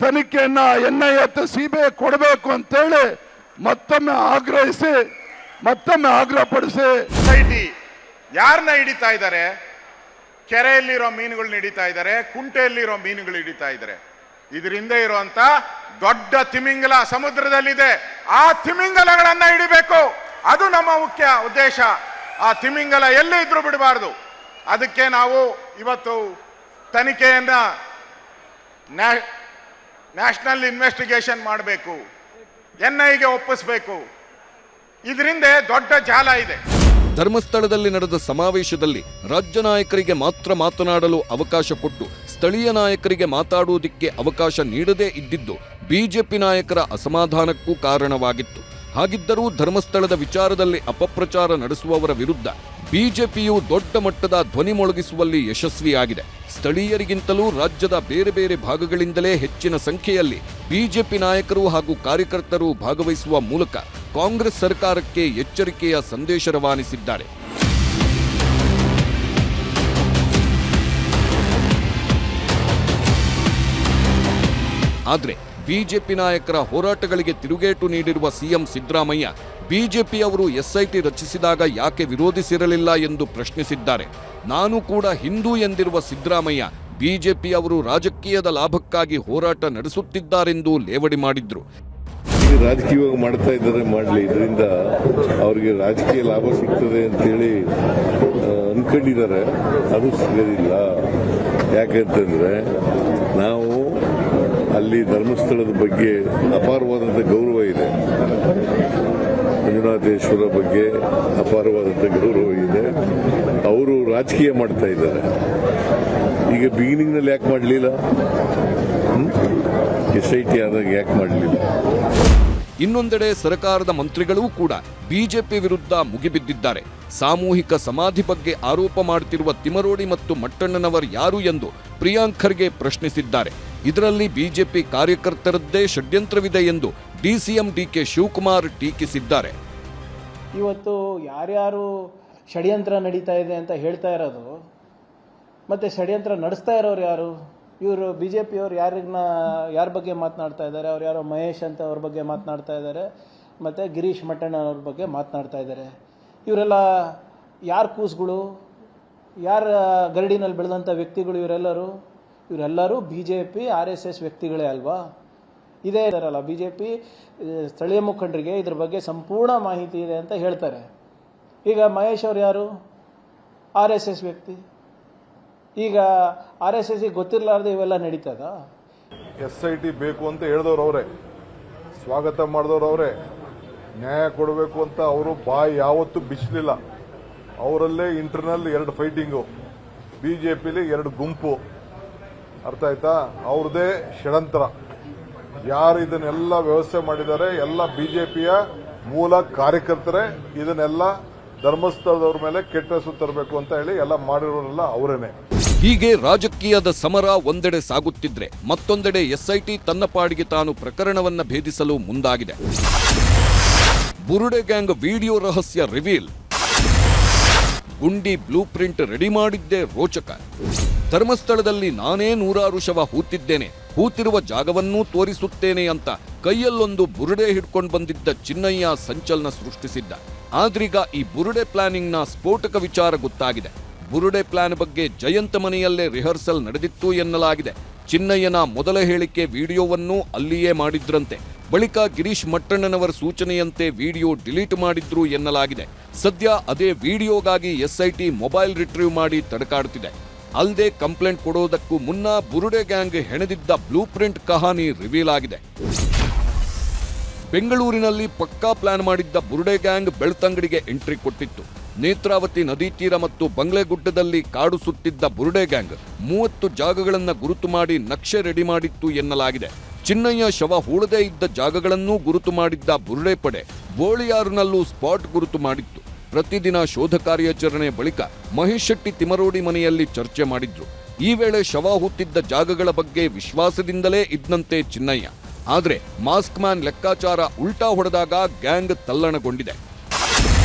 Speaker 3: ತನಿಖೆಯನ್ನ NIA CBI ಕೊಡಬೇಕು ಅಂತೇಳಿ ಮತ್ತೊಮ್ಮೆ ಆಗ್ರಹಪಡಿಸಿ
Speaker 9: SIT ಯಾರನ್ನ ಹಿಡಿತಾ ಇದ್ದಾರೆ? ಕೆರೆಯಲ್ಲಿರೋ ಮೀನುಗಳನ್ನ ಹಿಡಿತಾ ಇದ್ದಾರೆ, ಕುಂಟೆಯಲ್ಲಿರೋ ಮೀನುಗಳು ಹಿಡಿತಾ ಇದ್ದಾರೆ. ಇದರಿಂದ ಇರುವಂತ ದೊಡ್ಡ ತಿಮಿಂಗಲ ಸಮುದ್ರದಲ್ಲಿದೆ. ಆ ತಿಮಿಂಗಲಗಳನ್ನ ಹಿಡಿಬೇಕು, ಅದು ನಮ್ಮ ಮುಖ್ಯ ಉದ್ದೇಶ. ಆ ತಿಮಿಂಗಲ ಎಲ್ಲೇ ಇದ್ರೂ ಬಿಡಬಾರದು. ಅದಕ್ಕೆ ನಾವು ಇವತ್ತು ತನಿಖೆಯನ್ನ ನ್ಯಾಷನಲ್ ಇನ್ವೆಸ್ಟಿಗೇಷನ್ ಮಾಡಬೇಕು, NIAಗೆ ಒಪ್ಪಿಸಬೇಕು. ಇದರಿಂದ ದೊಡ್ಡ ಜಾಲ ಇದೆ.
Speaker 2: ಧರ್ಮಸ್ಥಳದಲ್ಲಿ ನಡೆದ ಸಮಾವೇಶದಲ್ಲಿ ರಾಜ್ಯ ನಾಯಕರಿಗೆ ಮಾತ್ರ ಮಾತನಾಡಲು ಅವಕಾಶ ಕೊಟ್ಟು ಸ್ಥಳೀಯ ನಾಯಕರಿಗೆ ಮಾತಾಡುವುದಕ್ಕೆ ಅವಕಾಶ ನೀಡದೇ ಇದ್ದಿದ್ದು ಬಿಜೆಪಿ ನಾಯಕರ ಅಸಮಾಧಾನಕ್ಕೂ ಕಾರಣವಾಗಿತ್ತು. ಹಾಗಿದ್ದರೂ ಧರ್ಮಸ್ಥಳದ ವಿಚಾರದಲ್ಲಿ ಅಪಪ್ರಚಾರ ನಡೆಸುವವರ ವಿರುದ್ಧ ಬಿಜೆಪಿಯು ದೊಡ್ಡ ಮಟ್ಟದ ಧ್ವನಿ ಮೊಳಗಿಸುವಲ್ಲಿ ಯಶಸ್ವಿಯಾಗಿದೆ. ಸ್ಥಳೀಯರಿಗಿಂತಲೂ ರಾಜ್ಯದ ಬೇರೆ ಬೇರೆ ಭಾಗಗಳಿಂದಲೇ ಹೆಚ್ಚಿನ ಸಂಖ್ಯೆಯಲ್ಲಿ ಬಿಜೆಪಿ ನಾಯಕರು ಹಾಗೂ ಕಾರ್ಯಕರ್ತರು ಭಾಗವಹಿಸುವ ಮೂಲಕ ಕಾಂಗ್ರೆಸ್ ಸರ್ಕಾರಕ್ಕೆ ಎಚ್ಚರಿಕೆಯ ಸಂದೇಶ ರವಾನಿಸಿದ್ದಾರೆ. ಆದರೆ ಬಿಜೆಪಿ ನಾಯಕರ ಹೋರಾಟಗಳಿಗೆ ತಿರುಗೇಟು ನೀಡಿರುವ ಸಿಎಂ ಸಿದ್ದರಾಮಯ್ಯ ಬಿಜೆಪಿಯವರು SIT ರಚಿಸಿದಾಗ ಯಾಕೆ ವಿರೋಧಿಸಿರಲಿಲ್ಲ ಎಂದು ಪ್ರಶ್ನಿಸಿದ್ದಾರೆ. ನಾನು ಕೂಡ ಹಿಂದೂ ಎಂದಿರುವ ಸಿದ್ದರಾಮಯ್ಯ ಬಿಜೆಪಿಯವರು ರಾಜಕೀಯದ ಲಾಭಕ್ಕಾಗಿ ಹೋರಾಟ ನಡೆಸುತ್ತಿದ್ದಾರೆಂದು ಲೇವಡಿ ಮಾಡಿದ್ರು.
Speaker 10: ರಾಜಕೀಯವಾಗಿ ಮಾಡ್ತಾ ಇದ್ದಾರೆ, ಮಾಡಲಿ, ಇದರಿಂದ ಅವರಿಗೆ ರಾಜಕೀಯ ಲಾಭ ಸಿಗ್ತದೆ ಅಂತೇಳಿ ಅನ್ಕೊಂಡಿದ್ದಾರೆ. ಅದು ಸಿಗೋದಿಲ್ಲ. ಯಾಕೆಂತಂದ್ರೆ ನಾವು ಅಲ್ಲಿ ಧರ್ಮಸ್ಥಳದ ಬಗ್ಗೆ ಅಪಾರವಾದಂಥ ಗೌರವ ಇದೆ. ಮಂಜುನಾಥೇಶ್ವರ ಬಗ್ಗೆ ಅಪಾರವಾದಂಥ ಗೌರವ ಇದೆ. ಅವರು ರಾಜಕೀಯ ಮಾಡ್ತಾ ಇದ್ದಾರೆ. ಈಗ ಬಿಗಿನಿಂಗ್ನಲ್ಲಿ ಯಾಕೆ ಮಾಡಲಿಲ್ಲ? SIT ಆದಾಗ ಯಾಕೆ ಮಾಡಲಿಲ್ಲ?
Speaker 2: ಇನ್ನೊಂದೆಡೆ ಸರ್ಕಾರದ ಮಂತ್ರಿಗಳೂ ಕೂಡ ಬಿಜೆಪಿ ವಿರುದ್ಧ ಮುಗಿಬಿದ್ದಿದ್ದಾರೆ. ಸಾಮೂಹಿಕ ಸಮಾಧಿ ಬಗ್ಗೆ ಆರೋಪ ಮಾಡುತ್ತಿರುವ ತಿಮರೋಡಿ ಮತ್ತು ಮಟ್ಟಣ್ಣನವರ್ ಯಾರು ಎಂದು ಪ್ರಿಯಾಂಕ್ ಖರ್ಗೆ ಪ್ರಶ್ನಿಸಿದ್ದಾರೆ. ಇದರಲ್ಲಿ ಬಿಜೆಪಿ ಕಾರ್ಯಕರ್ತರದ್ದೇ ಷಡ್ಯಂತ್ರವಿದೆ ಎಂದು DCM DK ಶಿವಕುಮಾರ್ ಟೀಕಿಸಿದ್ದಾರೆ.
Speaker 11: ಇವತ್ತು ಯಾರ್ಯಾರು ಷಡ್ಯಂತ್ರ ನಡೀತಾ ಇದೆ ಅಂತ ಹೇಳ್ತಾ ಇರೋದು, ಮತ್ತೆ ಷಡ್ಯಂತ್ರ ನಡೆಸ್ತಾ ಇರೋರು ಯಾರು? ಇವರು BJPಯವರು ಯಾರ ಬಗ್ಗೆ ಮಾತನಾಡ್ತಾ ಇದ್ದಾರೆ? ಅವ್ರು ಯಾರೋ ಮಹೇಶ್ ಅಂತ ಅವ್ರ ಬಗ್ಗೆ ಮಾತನಾಡ್ತಾ ಇದ್ದಾರೆ, ಮತ್ತು ಗಿರೀಶ್ ಮಟ್ಟಣ್ಣ ಅವ್ರ ಬಗ್ಗೆ ಮಾತನಾಡ್ತಾ ಇದ್ದಾರೆ. ಇವರೆಲ್ಲ ಯಾರ ಕೂಸುಗಳು, ಯಾರ ಗರಡಿನಲ್ಲಿ ಬೆಳೆದಂಥ ವ್ಯಕ್ತಿಗಳು ಇವರೆಲ್ಲರೂ BJP RSS ವ್ಯಕ್ತಿಗಳೇ ಅಲ್ವಾ? ಇದೇ ಇದಾರಲ್ಲ BJP ಸ್ಥಳೀಯ ಮುಖಂಡರಿಗೆ ಇದ್ರ ಬಗ್ಗೆ ಸಂಪೂರ್ಣ ಮಾಹಿತಿ ಇದೆ ಅಂತ ಹೇಳ್ತಾರೆ. ಈಗ ಮಹೇಶ್ ಅವ್ರು ಯಾರು? RSS ವ್ಯಕ್ತಿ. ಈಗ RSS ಗೊತ್ತಿರಲಾರ್ದೆ ಇವೆಲ್ಲ ನಡೀತದ?
Speaker 3: SIT ಬೇಕು ಅಂತ ಹೇಳಿದವ್ರು ಅವರೇ, ಸ್ವಾಗತ ಮಾಡಿದವ್ರು ಅವರೇ, ನ್ಯಾಯ ಕೊಡಬೇಕು ಅಂತ ಅವರು ಬಾಯಿ ಯಾವತ್ತೂ ಬಿಚ್ಚಲಿಲ್ಲ.
Speaker 10: ಅವರಲ್ಲೇ ಇಂಟರ್ನಲ್ 2 ಫೈಟಿಂಗು, ಬಿಜೆಪಿಲಿ 2 ಗುಂಪು, ಅರ್ಥ ಆಯ್ತಾ? ಅವ್ರದೇ ಷಡ್ಯಂತ್ರ. ಯಾರು ಇದನ್ನೆಲ್ಲ ವ್ಯವಸ್ಥೆ ಮಾಡಿದ್ದಾರೆ ಎಲ್ಲ ಬಿಜೆಪಿಯ ಮೂಲ ಕಾರ್ಯಕರ್ತರೇ. ಇದನ್ನೆಲ್ಲ ಧರ್ಮಸ್ಥಳದವ್ರ ಮೇಲೆ ಕೆಟ್ಟ ಹೆಸರು ತರಬೇಕು ಅಂತ ಹೇಳಿ ಎಲ್ಲ ಮಾಡಿರೋರೆಲ್ಲ ಅವರೇನೆ.
Speaker 2: ಹೀಗೆ ರಾಜಕೀಯದ ಸಮರ ಒಂದೆಡೆ ಸಾಗುತ್ತಿದ್ರೆ ಮತ್ತೊಂದೆಡೆ ಎಸ್ಐಟಿ ತನ್ನ ಪಾಡಿಗೆ ತಾನು ಪ್ರಕರಣವನ್ನ ಭೇದಿಸಲು ಮುಂದಾಗಿದೆ. ಬುರುಡೆ ಗ್ಯಾಂಗ್ ವಿಡಿಯೋ ರಹಸ್ಯ ರಿವೀಲ್. ಗುಂಡಿ ಬ್ಲೂ ಪ್ರಿಂಟ್ ರೆಡಿ ಮಾಡಿದ್ದೇ ರೋಚಕ. ಧರ್ಮಸ್ಥಳದಲ್ಲಿ ನಾನೇ 100 ಶವ ಹೂತಿದ್ದೇನೆ, ಹೂತಿರುವ ಜಾಗವನ್ನೂ ತೋರಿಸುತ್ತೇನೆ ಅಂತ ಕೈಯಲ್ಲೊಂದು ಬುರುಡೆ ಹಿಡ್ಕೊಂಡು ಬಂದಿದ್ದ ಚಿನ್ನಯ್ಯ ಸಂಚಲನ ಸೃಷ್ಟಿಸಿದ್ದ. ಆದ್ರೀಗ ಈ ಬುರುಡೆ ಪ್ಲಾನಿಂಗ್ನ ಸ್ಫೋಟಕ ವಿಚಾರ ಗೊತ್ತಾಗಿದೆ. ಬುರುಡೆ ಪ್ಲಾನ್ ಬಗ್ಗೆ ಜಯಂತ್ ಮನೆಯಲ್ಲೇ ರಿಹರ್ಸಲ್ ನಡೆದಿತ್ತು ಎನ್ನಲಾಗಿದೆ. ಚಿನ್ನಯ್ಯನ ಮೊದಲ ಹೇಳಿಕೆ ವಿಡಿಯೋವನ್ನೂ ಅಲ್ಲಿಯೇ ಮಾಡಿದ್ರಂತೆ. ಬಳಿಕ ಗಿರೀಶ್ ಮಟ್ಟಣ್ಣನವರ ಸೂಚನೆಯಂತೆ ವಿಡಿಯೋ ಡಿಲೀಟ್ ಮಾಡಿದ್ರು ಎನ್ನಲಾಗಿದೆ. ಸದ್ಯ ಅದೇ ವಿಡಿಯೋಗಾಗಿ ಎಸ್ಐಟಿ ಮೊಬೈಲ್ ರಿಟ್ರೀವ್ ಮಾಡಿ ತಡಕಾಡುತ್ತಿದೆ. ಅಲ್ಲದೆ ಕಂಪ್ಲೇಂಟ್ ಕೊಡೋದಕ್ಕೂ ಮುನ್ನ ಬುರುಡೆ ಗ್ಯಾಂಗ್ ಹೆಣೆದಿದ್ದ ಬ್ಲೂ ಪ್ರಿಂಟ್ ಕಹಾನಿ ರಿವೀಲ್ ಆಗಿದೆ. ಬೆಂಗಳೂರಿನಲ್ಲಿ ಪಕ್ಕಾ ಪ್ಲಾನ್ ಮಾಡಿದ್ದ ಬುರುಡೆ ಗ್ಯಾಂಗ್ ಬೆಳ್ತಂಗಡಿಗೆ ಎಂಟ್ರಿ ಕೊಟ್ಟಿತ್ತು. ನೇತ್ರಾವತಿ ನದಿ ತೀರ ಮತ್ತು ಬಂಗ್ಲೆಗುಡ್ಡದಲ್ಲಿ ಕಾಡು ಸುತ್ತಿದ್ದ ಬುರುಡೆ ಗ್ಯಾಂಗ್ 30 ಜಾಗಗಳನ್ನು ಗುರುತು ಮಾಡಿ ನಕ್ಷೆ ರೆಡಿ ಮಾಡಿತ್ತು ಎನ್ನಲಾಗಿದೆ. ಚಿನ್ನಯ್ಯ ಶವ ಹೂಳದೇ ಇದ್ದ ಜಾಗಗಳನ್ನೂ ಗುರುತು ಮಾಡಿದ್ದ ಬುರುಡೆ ಪಡೆ ಬೋಳಿಯಾರಿನಲ್ಲೂ ಸ್ಪಾಟ್ ಗುರುತು ಮಾಡಿತ್ತು. ಪ್ರತಿದಿನ ಶೋಧ ಕಾರ್ಯಾಚರಣೆ ಬಳಿಕ ಮಹೇಶ್ ಶೆಟ್ಟಿ ತಿಮರೋಡಿ ಮನೆಯಲ್ಲಿ ಚರ್ಚೆ ಮಾಡಿದ್ರು. ಈ ವೇಳೆ ಶವ ಹೂತಿದ್ದ ಜಾಗಗಳ ಬಗ್ಗೆ ವಿಶ್ವಾಸದಿಂದಲೇ ಇದ್ದಂತೆ ಚಿನ್ನಯ್ಯ. ಆದ್ರೆ ಮಾಸ್ಕ್ ಮ್ಯಾನ್ ಲೆಕ್ಕಾಚಾರ ಉಲ್ಟಾ ಹೊಡೆದಾಗ ಗ್ಯಾಂಗ್ ತಲ್ಲಣಗೊಂಡಿದೆ.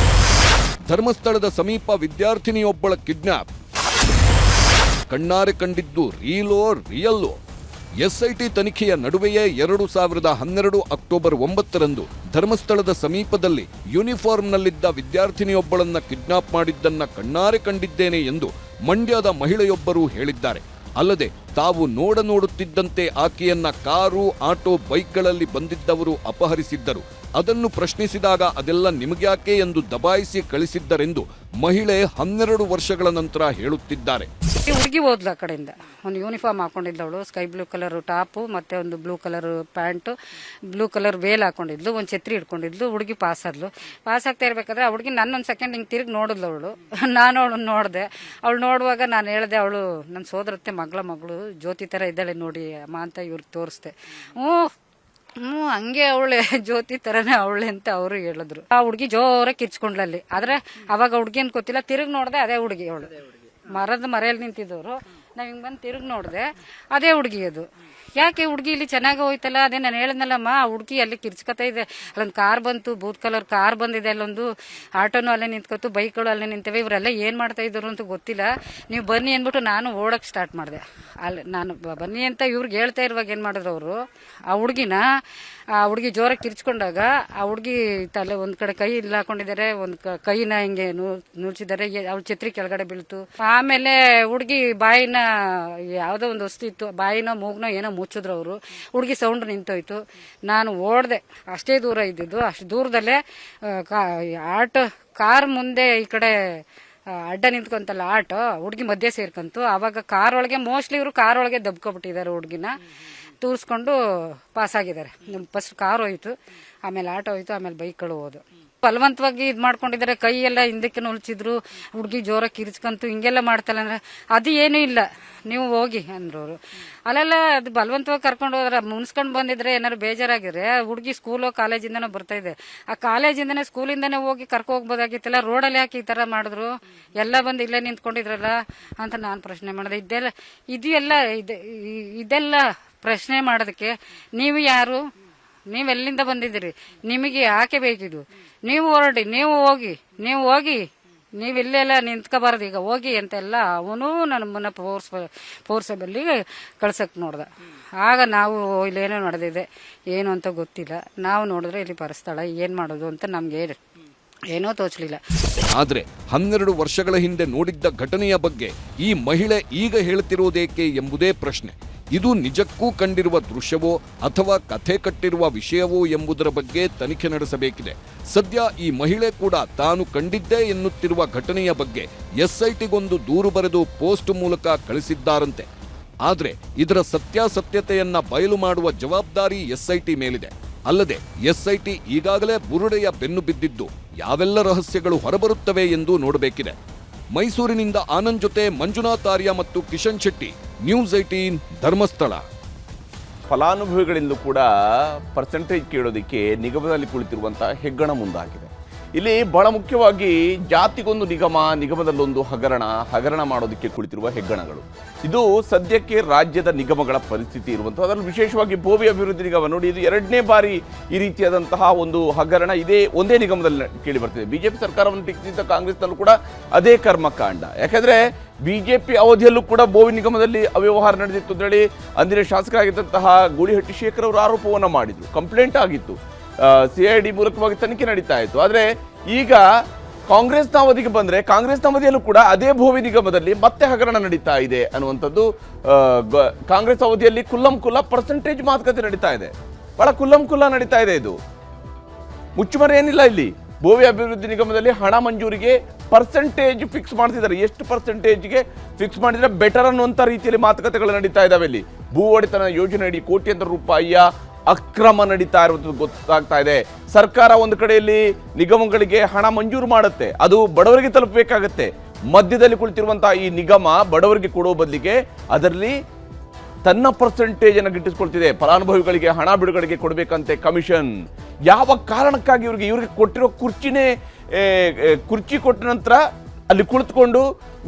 Speaker 2: ಧರ್ಮಸ್ಥಳದ ಸಮೀಪ ವಿದ್ಯಾರ್ಥಿನಿಯೊಬ್ಬಳ ಕಿಡ್ನಾಪ್. ಕಣ್ಣಾರೆ ಕಂಡಿದ್ದು ರೀಲೋ ರಿಯಲ್ಲೋ? ಎಸ್ಐಟಿ ತನಿಖೆಯ ನಡುವೆಯೇ 2012 ಅಕ್ಟೋಬರ್ 9ರಂದು ಧರ್ಮಸ್ಥಳದ ಸಮೀಪದಲ್ಲಿ ಯೂನಿಫಾರ್ಮ್ನಲ್ಲಿದ್ದ ವಿದ್ಯಾರ್ಥಿನಿಯೊಬ್ಬಳನ್ನ ಕಿಡ್ನಾಪ್ ಮಾಡಿದ್ದನ್ನ ಕಣ್ಣಾರೆ ಕಂಡಿದ್ದೇನೆ ಎಂದು ಮಂಡ್ಯದ ಮಹಿಳೆಯೊಬ್ಬರು ಹೇಳಿದ್ದಾರೆ. ಅಲ್ಲದೆ ತಾವು ನೋಡುತ್ತಿದ್ದಂತೆ ಆಕೆಯನ್ನ ಕಾರು, ಆಟೋ, ಬೈಕ್ಗಳಲ್ಲಿ ಬಂದಿದ್ದವರು ಅಪಹರಿಸಿದ್ದರು. ಅದನ್ನು ಪ್ರಶ್ನಿಸಿದಾಗ ಅದೆಲ್ಲ ನಿಮಗ್ಯಾಕೆ ಎಂದು ದಬಾಯಿಸಿ ಕಳಿಸಿದ್ದರೆಂದು ಮಹಿಳೆ 12 ವರ್ಷಗಳ ನಂತರ ಹೇಳುತ್ತಿದ್ದಾರೆ.
Speaker 12: ಹುಡುಗಿ ಹೋದ್ಲು ಆ ಕಡೆಯಿಂದ. ಒಂದು ಯೂನಿಫಾರ್ಮ್ ಹಾಕೊಂಡಿದ್ದವಳು, ಸ್ಕೈ ಬ್ಲೂ ಕಲರ್ ಟಾಪು ಮತ್ತೆ ಒಂದು blue colour pant, blue colour veil ಹಾಕೊಂಡಿದ್ಲು, ಒಂದು ಛತ್ರಿ ಹಿಡ್ಕೊಂಡಿದ್ಲು. ಹುಡುಗಿ ಪಾಸ್ ಆಗ್ತಾ ಇರ್ಬೇಕಾದ್ರೆ ಆ ಹುಡುಗಿ ನನ್ನೊಂದು ಸೆಕೆಂಡ್ ಹಿಂಗೆ ತಿರುಗಿ ನೋಡಿದ್ಲು ಅವಳು. ನಾನು ಅವಳನ್ನ ನೋಡಿದೆ. ಅವಳು ನೋಡುವಾಗ ನಾನು ಹೇಳಿದೆ, ಅವಳು ನನ್ನ ಸೋದರತ್ತೆ ಮಗಳು ಜ್ಯೋತಿ ಥರ ಇದ್ದಾಳೆ ನೋಡಿ ಅಮ್ಮ ಅಂತ ಇವ್ರಿಗೆ ತೋರಿಸ್ದೆ. ಹಂಗೆ ಅವಳೆ ಜ್ಯೋತಿ ತರನೇ ಅವಳೆ ಅಂತ ಅವರು ಹೇಳಿದ್ರು. ಆ ಹುಡುಗಿ ಜೋರಾಗಿ ಕಿರ್ಚ್ಕೊಂಡ್ಲಲ್ಲಿ. ಆದ್ರೆ ಅವಾಗ ಹುಡುಗಿ ಅಂತ ಗೊತ್ತಿಲ್ಲ. ತಿರುಗಿ ನೋಡಿದೆ, ಅದೇ ಹುಡುಗಿ ಅವಳು. ಮರದ ಮರೆಯಲ್ಲಿ ನಿಂತಿದ್ದವರು. ನಾವ್ ಹಿಂಗ್ ಬಂದು ತಿರುಗಿ ನೋಡಿದೆ, ಅದೇ ಹುಡುಗಿ ಅದು. ಯಾಕೆ ಹುಡುಗಿ ಇಲ್ಲಿ ಚೆನ್ನಾಗಿ ಹೋಯ್ತಲ್ಲ, ಅದೇ ನಾನು ಹೇಳಿದ್ನಲ್ಲಮ್ಮ, ಆ ಹುಡುಗಿ ಅಲ್ಲಿ ಕಿರ್ಚ್ಕೊತಾ ಇದೆ. ಅಲ್ಲೊಂದು ಕಾರ್ ಬಂತು, ಬೂತ್ ಕಲರ್ ಕಾರ್ ಬಂದಿದೆ, ಅಲ್ಲೊಂದು ಆಟೋನು ಅಲ್ಲೇ ನಿಂತ್ಕೊತು, ಬೈಕ್ಗಳು ಅಲ್ಲೇ ನಿಂತವೆ. ಇವರೆಲ್ಲ ಏನ್ ಮಾಡ್ತಾ ಇದ್ರು ಅಂತ ಗೊತ್ತಿಲ್ಲ. ನೀವು ಬನ್ನಿ ಅಂದ್ಬಿಟ್ಟು ನಾನು ಓಡಕ್ ಸ್ಟಾರ್ಟ್ ಮಾಡಿದೆ. ಅಲ್ಲಿ ನಾನು ಬನ್ನಿ ಅಂತ ಇವ್ರಿಗೆ ಹೇಳ್ತಾ ಇರುವಾಗ ಏನ್ ಮಾಡಿದ್ರು ಅವರು, ಆ ಹುಡುಗಿ ಜೋರಾಗಿ ಕಿರ್ಚ್ಕೊಂಡಾಗ ಆ ಹುಡುಗಿ ತಲೆ ಒಂದ್ ಕಡೆ ಕೈ ಇಲ್ಲ ಹಾಕೊಂಡಿದ್ದಾರೆ, ಒಂದ್ ಕೈನ ಹಿಂಗೆ ನುಳ್ಸಿದ್ದಾರೆ. ಅವ್ಳ ಛತ್ರಿ ಕೆಳಗಡೆ ಬೀಳ್ತು. ಆಮೇಲೆ ಹುಡುಗಿ ಬಾಯಿನ ಯಾವ್ದೋ ಒಂದು ವಸ್ತು ಇತ್ತು, ಬಾಯಿನೋ ಮೂಗ್ನೋ ಏನೋ ಮುಚ್ಚಿದ್ರು ಅವರು. ಹುಡುಗಿ ಸೌಂಡ್ ನಿಂತೋಯ್ತು. ನಾನು ಓಡ್ದೆ. ಅಷ್ಟೇ ದೂರ ಇದ್ದಿದ್ದು. ಅಷ್ಟು ದೂರದಲ್ಲೇ ಕಾರ್ ಮುಂದೆ ಈ ಕಡೆ ಅಡ್ಡ ನಿಂತ್ಕೊಂತಲ್ಲ ಆಟೋ, ಹುಡುಗಿ ಮಧ್ಯೆ ಸೇರ್ಕಂತು. ಅವಾಗ ಕಾರ್ ಒಳಗೆ ದಬ್ಕೊಬಿಟ್ಟಿದ್ದಾರೆ. ಹುಡುಗಿನ ತೂರಿಸ್ಕೊಂಡು ಪಾಸ್ ಆಗಿದ್ದಾರೆ. ಫಸ್ಟ್ ಕಾರ್ ಹೋಯ್ತು, ಆಮೇಲೆ ಆಟೋ ಹೋಯ್ತು, ಆಮೇಲೆ ಬೈಕ್ಗಳು ಹೋದು. ಬಲವಂತವಾಗಿ ಇದು ಮಾಡ್ಕೊಂಡಿದ್ದಾರೆ. ಕೈ ಎಲ್ಲ ಹಿಂದಕ್ಕೆ ನುಲ್ಚಿದ್ರು. ಹುಡುಗಿ ಜೋರಾಗಿ ಕಿರಿಚ್ಕಂತು ಹಿಂಗೆಲ್ಲ ಮಾಡ್ತಲ್ಲ ಅಂದ್ರೆ ಅದು ಏನೂ ಇಲ್ಲ, ನೀವು ಹೋಗಿ ಅಂದ್ರು ಅವರು. ಅಲ್ಲೆಲ್ಲ ಅದು ಬಲವಂತವಾಗಿ ಕರ್ಕೊಂಡು ಹೋದ್ರೆ ಮುನ್ಸ್ಕೊಂಡು ಬಂದಿದ್ರೆ ಏನಾದ್ರು ಬೇಜಾರಾಗಿದ್ರೆ, ಹುಡುಗಿ ಸ್ಕೂಲೋ ಕಾಲೇಜಿಂದನೋ ಬರ್ತಾ ಇದೆ, ಆ ಕಾಲೇಜಿಂದನೇ ಸ್ಕೂಲಿಂದನೇ ಹೋಗಿ ಕರ್ಕೊ ಹೋಗ್ಬೋದಾಗಿತ್ತಲ್ಲ. ರೋಡಲ್ಲಿ ಯಾಕೆ ಈ ತರ ಮಾಡಿದ್ರು? ಎಲ್ಲ ಬಂದು ಇಲ್ಲೇ ನಿಂತ್ಕೊಂಡಿದ್ರಲ್ಲ ಅಂತ ನಾನು ಪ್ರಶ್ನೆ ಮಾಡಿದೆ. ಇದೆಲ್ಲ ಪ್ರಶ್ನೆ ಮಾಡೋದಕ್ಕೆ ನೀವು ಯಾರು? ನೀವೆಲ್ಲಿಂದ ಬಂದಿದ್ದೀರಿ? ನಿಮಗೆ ಯಾಕೆ ಬೇಕಿದು? ನೀವು ಹೊರಡಿ, ನೀವು ಹೋಗಿ ನೀವಿಲ್ಲೆಲ್ಲ ನಿಂತ್ಕೋಬಾರ್ದು, ಈಗ ಹೋಗಿ ಅಂತೆಲ್ಲ ಅವನು ನಮ್ಮನ್ನ ಫೋರ್ಸಬಲ್ಲಿ ಕಳ್ಸಕ್ ನೋಡ್ದ. ಆಗ ನಾವು ಇಲ್ಲೇನೋ ನಡೆದಿದೆ, ಏನು ಅಂತ ಗೊತ್ತಿಲ್ಲ. ನಾವು ನೋಡಿದ್ರೆ ಇಲ್ಲಿ ಪರಿಸ್ಥಳ ಏನ್ ಮಾಡೋದು ಅಂತ ನಮ್ಗೆ ಏನೋ ತೋಚಲಿಲ್ಲ.
Speaker 2: ಆದ್ರೆ 12 ವರ್ಷಗಳ ಹಿಂದೆ ನೋಡಿದ್ದ ಘಟನೆಯ ಬಗ್ಗೆ ಈ ಮಹಿಳೆ ಈಗ ಹೇಳ್ತಿರೋದೇಕೆ ಎಂಬುದೇ ಪ್ರಶ್ನೆ. ಇದು ನಿಜಕ್ಕೂ ಕಂಡಿರುವ ದೃಶ್ಯವೋ ಅಥವಾ ಕಥೆ ಕಟ್ಟಿರುವ ವಿಷಯವೋ ಎಂಬುದರ ಬಗ್ಗೆ ತನಿಖೆ ನಡೆಸಬೇಕಿದೆ. ಸದ್ಯ ಈ ಮಹಿಳೆ ಕೂಡ ತಾನು ಕಂಡಿದ್ದೇ ಎನ್ನುತ್ತಿರುವ ಘಟನೆಯ ಬಗ್ಗೆ ಎಸ್ಐಟಿಗೊಂದು ದೂರು ಬರೆದು ಪೋಸ್ಟ್ ಮೂಲಕ ಕಳಿಸಿದ್ದಾರಂತೆ. ಆದ್ರೆ ಇದರ ಸತ್ಯಾಸತ್ಯತೆಯನ್ನ ಬಯಲು ಮಾಡುವ ಜವಾಬ್ದಾರಿ ಎಸ್ಐಟಿ ಮೇಲಿದೆ. ಅಲ್ಲದೆ ಎಸ್ಐಟಿ ಈಗಾಗಲೇ ಬುರುಡೆಯ ಬೆನ್ನು ಬಿದ್ದಿದ್ದು ಯಾವೆಲ್ಲ ರಹಸ್ಯಗಳು ಹೊರಬರುತ್ತವೆ ಎಂದು ನೋಡಬೇಕಿದೆ. ಮೈಸೂರಿನಿಂದ ಆನಂದ್ ಜೊತೆ ಮಂಜುನಾಥ್ ಆರ್ಯ ಮತ್ತು ಕಿಶನ್ ಶೆಟ್ಟಿ, ನ್ಯೂಸ್ 18 ಧರ್ಮಸ್ಥಳ.
Speaker 1: ಫಲಾನುಭವಿಗಳಿಂದ ಕೂಡ ಪರ್ಸೆಂಟೇಜ್ ಕೇಳೋದಕ್ಕೆ ನಿಗಮದಲ್ಲಿ ಕುಳಿತಿರುವಂತಹ ಹೆಗ್ಗಣ ಮುಂದಾಗಿದೆ. ಇಲ್ಲಿ ಬಹಳ ಮುಖ್ಯವಾಗಿ ಜಾತಿಗೊಂದು ನಿಗಮದಲ್ಲೊಂದು ಹಗರಣ ಮಾಡೋದಕ್ಕೆ ಕುಳಿತಿರುವ ಹೆಗ್ಗಣಗಳು. ಇದು ಸದ್ಯಕ್ಕೆ ರಾಜ್ಯದ ನಿಗಮಗಳ ಪರಿಸ್ಥಿತಿ ಇರುವಂಥದ್ದು. ಅದರಲ್ಲಿ ವಿಶೇಷವಾಗಿ ಭೋವಿ ಅಭಿವೃದ್ಧಿ ನಿಗಮ ನೋಡಿ, ಇದು 2ನೇ ಬಾರಿ ಈ ರೀತಿಯಾದಂತಹ ಒಂದು ಹಗರಣ ಒಂದೇ ನಿಗಮದಲ್ಲಿ ಕೇಳಿ ಬರ್ತಿದೆ. ಬಿಜೆಪಿ ಸರ್ಕಾರವನ್ನು ಟೀಕಿಸಿದ್ದ ಕಾಂಗ್ರೆಸ್ನಲ್ಲೂ ಕೂಡ ಅದೇ ಕರ್ಮಕಾಂಡ. ಯಾಕಂದ್ರೆ ಬಿಜೆಪಿ ಅವಧಿಯಲ್ಲೂ ಕೂಡ ಭೋವಿ ನಿಗಮದಲ್ಲಿ ಅವ್ಯವಹಾರ ನಡೆದಿತ್ತು ಅಂತ ಹೇಳಿ ಅಂದಿನ ಶಾಸಕರಾಗಿದ್ದಂತಹ ಗೂಳಿಹಟ್ಟಿ ಶೇಖರ್ ಅವರು ಆರೋಪವನ್ನು ಮಾಡಿದ್ರು. ಕಂಪ್ಲೇಂಟ್ ಆಗಿತ್ತು, CID ಮೂಲಕವಾಗಿ ತನಿಖೆ ನಡೀತಾ ಇತ್ತು. ಆದರೆ ಈಗ ಕಾಂಗ್ರೆಸ್ನ ಅವಧಿಗೆ ಬಂದರೆ ಕಾಂಗ್ರೆಸ್ನ ಅವಧಿಯಲ್ಲೂ ಕೂಡ ಅದೇ ಭೋವಿ ನಿಗಮದಲ್ಲಿ ಮತ್ತೆ ಹಗರಣ ನಡೀತಾ ಇದೆ ಅನ್ನುವಂಥದ್ದು. ಕಾಂಗ್ರೆಸ್ ಅವಧಿಯಲ್ಲಿ ಕುಲ್ಲಂ ಪರ್ಸೆಂಟೇಜ್ ಮಾತುಕತೆ ನಡೀತಾ ಇದೆ, ಬಹಳ ಕುಲ್ಲಂ ನಡೀತಾ ಇದೆ. ಇದು ಮುಚ್ಚುಮರೆ ಏನಿಲ್ಲ. ಇಲ್ಲಿ ಭೋವಿ ಅಭಿವೃದ್ಧಿ ನಿಗಮದಲ್ಲಿ ಹಣ ಮಂಜೂರಿಗೆ ಪರ್ಸೆಂಟೇಜ್ ಫಿಕ್ಸ್ ಮಾಡ್ತಿದ್ದಾರೆ. ಎಷ್ಟು ಪರ್ಸೆಂಟೇಜ್ಗೆ ಫಿಕ್ಸ್ ಮಾಡಿದ್ರೆ ಬೆಟರ್ ಅನ್ನುವಂಥ ರೀತಿಯಲ್ಲಿ ಮಾತುಕತೆಗಳು ನಡೀತಾ ಇದ್ದಾವೆ. ಇಲ್ಲಿ ಭೂ ಒಡೆತನ ಯೋಜನೆ ಅಡಿ ಕೋಟ್ಯಾಂತರ ರೂಪಾಯಿಯ ಅಕ್ರಮ ನಡೀತಾ ಇರುವಂಥದ್ದು ಗೊತ್ತಾಗ್ತಾ ಇದೆ. ಸರ್ಕಾರ ಒಂದು ಕಡೆಯಲ್ಲಿ ನಿಗಮಗಳಿಗೆ ಹಣ ಮಂಜೂರು ಮಾಡುತ್ತೆ, ಅದು ಬಡವರಿಗೆ ತಲುಪಬೇಕಾಗತ್ತೆ. ಮಧ್ಯದಲ್ಲಿ ಕುಳಿತಿರುವಂತಹ ಈ ನಿಗಮ ಬಡವರಿಗೆ ಕೊಡೋ ಬದಲಿಗೆ ಅದರಲ್ಲಿ ತನ್ನ ಪರ್ಸೆಂಟೇಜ್ ಅನ್ನು ಗಿಟ್ಟಿಸ್ಕೊಳ್ತಿದೆ. ಫಲಾನುಭವಿಗಳಿಗೆ ಹಣ ಬಿಡುಗಡೆಗೆ ಕೊಡಬೇಕಂತೆ ಕಮಿಷನ್. ಯಾವ ಕಾರಣಕ್ಕಾಗಿ ಇವ್ರಿಗೆ ಕೊಟ್ಟಿರೋ ಕುರ್ಚಿ ಕೊಟ್ಟ ನಂತರ ಅಲ್ಲಿ ಕುಳಿತುಕೊಂಡು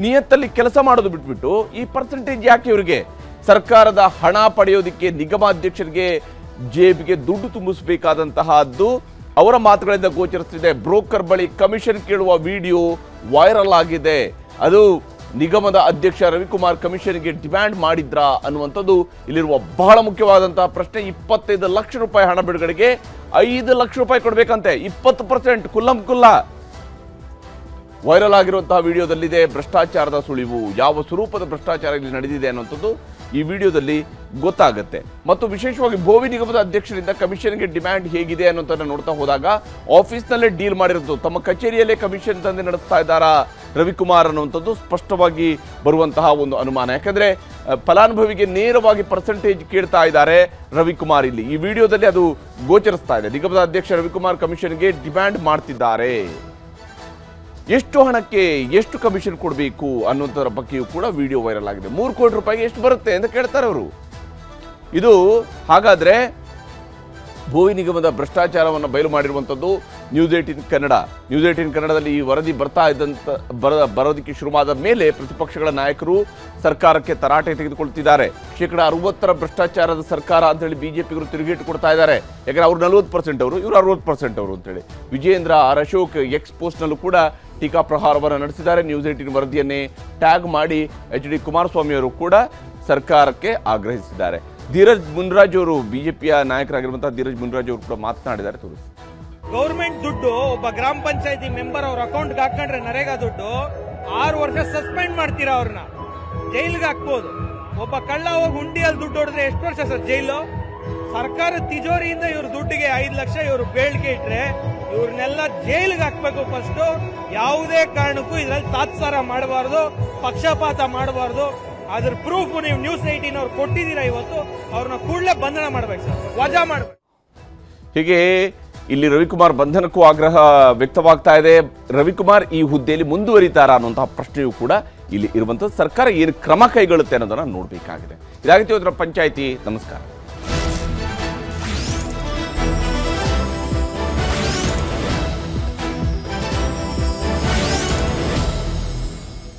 Speaker 1: ನಿಯತ್ತಲ್ಲಿ ಕೆಲಸ ಮಾಡೋದು ಬಿಟ್ಬಿಟ್ಟು ಈ ಪರ್ಸೆಂಟೇಜ್ ಯಾಕೆ ಇವರಿಗೆ? ಸರ್ಕಾರದ ಹಣ ಪಡೆಯೋದಕ್ಕೆ ನಿಗಮಾಧ್ಯಕ್ಷರಿಗೆ ಜೇಬಿಗೆ ದುಡ್ಡು ತುಂಬಿಸಬೇಕಾದಂತಹದ್ದು ಅವರ ಮಾತುಗಳಿಂದ ಗೋಚರಿಸುತ್ತಿದೆ. ಬ್ರೋಕರ್ ಬಳಿ ಕಮಿಷನ್ ಕೇಳುವ ವಿಡಿಯೋ ವೈರಲ್ ಆಗಿದೆ. ಅದು ನಿಗಮದ ಅಧ್ಯಕ್ಷ ರವಿಕುಮಾರ್ ಕಮಿಷನ್ಗೆ ಡಿಮ್ಯಾಂಡ್ ಮಾಡಿದ್ರಾ ಅನ್ನುವಂಥದ್ದು ಇಲ್ಲಿರುವ ಬಹಳ ಮುಖ್ಯವಾದಂತಹ ಪ್ರಶ್ನೆ. 25 ಲಕ್ಷ ರೂಪಾಯಿ ಹಣ ಬಿಡುಗಡೆಗೆ 5 ಲಕ್ಷ ರೂಪಾಯಿ ಕೊಡಬೇಕಂತೆ. 20% ಕುಲ್ಲ ವೈರಲ್ ಆಗಿರುವಂತಹ ವಿಡಿಯೋದಲ್ಲಿದೆ ಭ್ರಷ್ಟಾಚಾರದ ಸುಳಿವು. ಯಾವ ಸ್ವರೂಪದ ಭ್ರಷ್ಟಾಚಾರ ಇಲ್ಲಿ ನಡೆದಿದೆ ಅನ್ನುವಂಥದ್ದು ಈ ವಿಡಿಯೋದಲ್ಲಿ ಗೊತ್ತಾಗುತ್ತೆ. ಮತ್ತು ವಿಶೇಷವಾಗಿ ಭೋವಿ ನಿಗಮದ ಅಧ್ಯಕ್ಷರಿಂದ ಕಮಿಷನ್ಗೆ ಡಿಮ್ಯಾಂಡ್ ಹೇಗಿದೆ ಅನ್ನೋದನ್ನ ನೋಡ್ತಾ ಹೋದಾಗ ಆಫೀಸ್ನಲ್ಲೇ ಡೀಲ್ ಮಾಡಿರೋದು, ತಮ್ಮ ಕಚೇರಿಯಲ್ಲೇ ಕಮಿಷನ್ ತಂದೆ ನಡೆಸ್ತಾ ಇದ್ದಾರಾ ರವಿಕುಮಾರ್ ಅನ್ನುವಂಥದ್ದು ಸ್ಪಷ್ಟವಾಗಿ ಬರುವಂತಹ ಒಂದು ಅನುಮಾನ. ಯಾಕಂದ್ರೆ ಫಲಾನುಭವಿಗೆ ನೇರವಾಗಿ ಪರ್ಸೆಂಟೇಜ್ ಕೇಳ್ತಾ ಇದ್ದಾರೆ ರವಿಕುಮಾರ್. ಇಲ್ಲಿ ಈ ವಿಡಿಯೋದಲ್ಲಿ ಅದು ಗೋಚರಿಸ್ತಾ ಇದೆ. ನಿಗಮದ ಅಧ್ಯಕ್ಷ ರವಿಕುಮಾರ್ ಕಮಿಷನ್ಗೆ ಡಿಮ್ಯಾಂಡ್ ಮಾಡ್ತಿದ್ದಾರೆ. ಎಷ್ಟು ಹಣಕ್ಕೆ ಎಷ್ಟು ಕಮಿಷನ್ ಕೊಡಬೇಕು ಅನ್ನೋದರ ಬಗ್ಗೆಯೂ ಕೂಡ ವಿಡಿಯೋ ವೈರಲ್ ಆಗಿದೆ. 3 ಕೋಟಿ ರೂಪಾಯಿಗೆ ಎಷ್ಟು ಬರುತ್ತೆ ಅಂತ ಕೇಳ್ತಾರೆ ಅವರು. ಇದು ಹಾಗಾದ್ರೆ ಭೋವಿ ನಿಗಮದ ಭ್ರಷ್ಟಾಚಾರವನ್ನು ಬಯಲು ಮಾಡಿರುವಂಥದ್ದು ನ್ಯೂಸ್ 18 ಕನ್ನಡ. ನ್ಯೂಸ್ 18 ಕನ್ನಡದಲ್ಲಿ ಈ ವರದಿ ಬರೋದಕ್ಕೆ ಶುರುವಾದ ಮೇಲೆ ಪ್ರತಿಪಕ್ಷಗಳ ನಾಯಕರು ಸರ್ಕಾರಕ್ಕೆ ತರಾಟೆ ತೆಗೆದುಕೊಳ್ತಿದ್ದಾರೆ. 60% ಭ್ರಷ್ಟಾಚಾರದ ಸರ್ಕಾರ ಅಂತೇಳಿ ಬಿಜೆಪಿಗರು ತಿರುಗೇಟು ಕೊಡ್ತಾ ಇದ್ದಾರೆ. ಯಾಕಂದ್ರೆ ಅವ್ರು 40% ಅವರು, ಇವರು 60% ಅವರು ಅಂತೇಳಿ. ವಿಜಯೇಂದ್ರ ಅಶೋಕ್ ಎಕ್ಸ್ ಪೋಸ್ಟ್ನಲ್ಲೂ ಕೂಡ ಟೀಕಾ ಪ್ರಹಾರವನ್ನು ನಡೆಸಿದ್ದಾರೆ. ನ್ಯೂಸ್ 18 ವರದಿಯನ್ನೇ ಟ್ಯಾಗ್ ಮಾಡಿ HD ಕುಮಾರಸ್ವಾಮಿ ಅವರು ಕೂಡ ಸರ್ಕಾರಕ್ಕೆ ಆಗ್ರಹಿಸಿದ್ದಾರೆ. ಧೀರಜ್ ಮುನ್ರಾಜ್ ಅವರು, ಬಿಜೆಪಿಯ ನಾಯಕರಾಗಿರುವಂತಹ ಧೀರಜ್ ಮುನ್ರಾಜ್ ಅವರು ಕೂಡ ಮಾತನಾಡಿದ್ದಾರೆ. ತೋರಿಸಿ.
Speaker 13: ಗೌರ್ಮೆಂಟ್ ದುಡ್ಡು ಒಬ್ಬ ಗ್ರಾಮ ಪಂಚಾಯತಿ ಮೆಂಬರ್ ಅವ್ರ ಅಕೌಂಟ್ಗೆ ಹಾಕೊಂಡ್ರೆ ನರೇಗಾ ದುಡ್ಡು 6 ವರ್ಷ ಸಸ್ಪೆಂಡ್ ಮಾಡ್ತೀರಾ, ಅವ್ರನ್ನ ಜೈಲ್ಗೆ ಹಾಕ್ಬೋದು. ಒಬ್ಬ ಕಳ್ಳ ಹೋಗಿ ಹುಂಡಿಯಲ್ಲಿ ದುಡ್ಡು ಹೊಡೆದ್ರೆ ಎಷ್ಟು ವರ್ಷ ಸರ್ ಜೈಲು? ಸರ್ಕಾರದ ತಿಜೋರಿಯಿಂದ ಇವ್ರ ದುಡ್ಡಿಗೆ 5 ಲಕ್ಷ ಇವರು ಬೇಡಿಕೆ ಇಟ್ರೆ ಇವ್ರನ್ನೆಲ್ಲ ಜೈಲ್ಗೆ ಹಾಕ್ಬೇಕು. ಫಸ್ಟ್ ಯಾವುದೇ ಕಾರಣಕ್ಕೂ ಇದ್ರಲ್ಲಿ ತಾತ್ಸಾರ ಮಾಡಬಾರ್ದು, ಪಕ್ಷಪಾತ ಮಾಡಬಾರ್ದು. ಅದ್ರ ಪ್ರೂಫ್ ನೀವು ನ್ಯೂಸ್ 18 ಅವ್ರು ಕೊಟ್ಟಿದ್ದೀರಾ. ಇವತ್ತು ಅವ್ರನ್ನ ಕೂಡಲೇ ಬಂಧನ ಮಾಡ್ಬೇಕು ಸರ್, ವಜಾ ಮಾಡ್ಬೇಕು.
Speaker 1: ಹೀಗೆ ಇಲ್ಲಿ ರವಿಕುಮಾರ್ ಬಂಧನಕ್ಕೂ ಆಗ್ರಹ ವ್ಯಕ್ತವಾಗ್ತಾ ಇದೆ. ರವಿಕುಮಾರ್ ಈ ಹುದ್ದೆಯಲ್ಲಿ ಮುಂದುವರಿತಾರಾ ಅನ್ನುವಂತಹ ಪ್ರಶ್ನೆಯೂ ಕೂಡ ಇಲ್ಲಿ ಇರುವಂಥದ್ದು. ಸರ್ಕಾರ ಏನು ಕ್ರಮ ಕೈಗೊಳ್ಳುತ್ತೆ ಅನ್ನೋದನ್ನ ನೋಡಬೇಕಾಗಿದೆ. ಇದಾಗಿತ್ತು ಇವತ್ತಿನ ಪಂಚಾಯಿತಿ. ನಮಸ್ಕಾರ.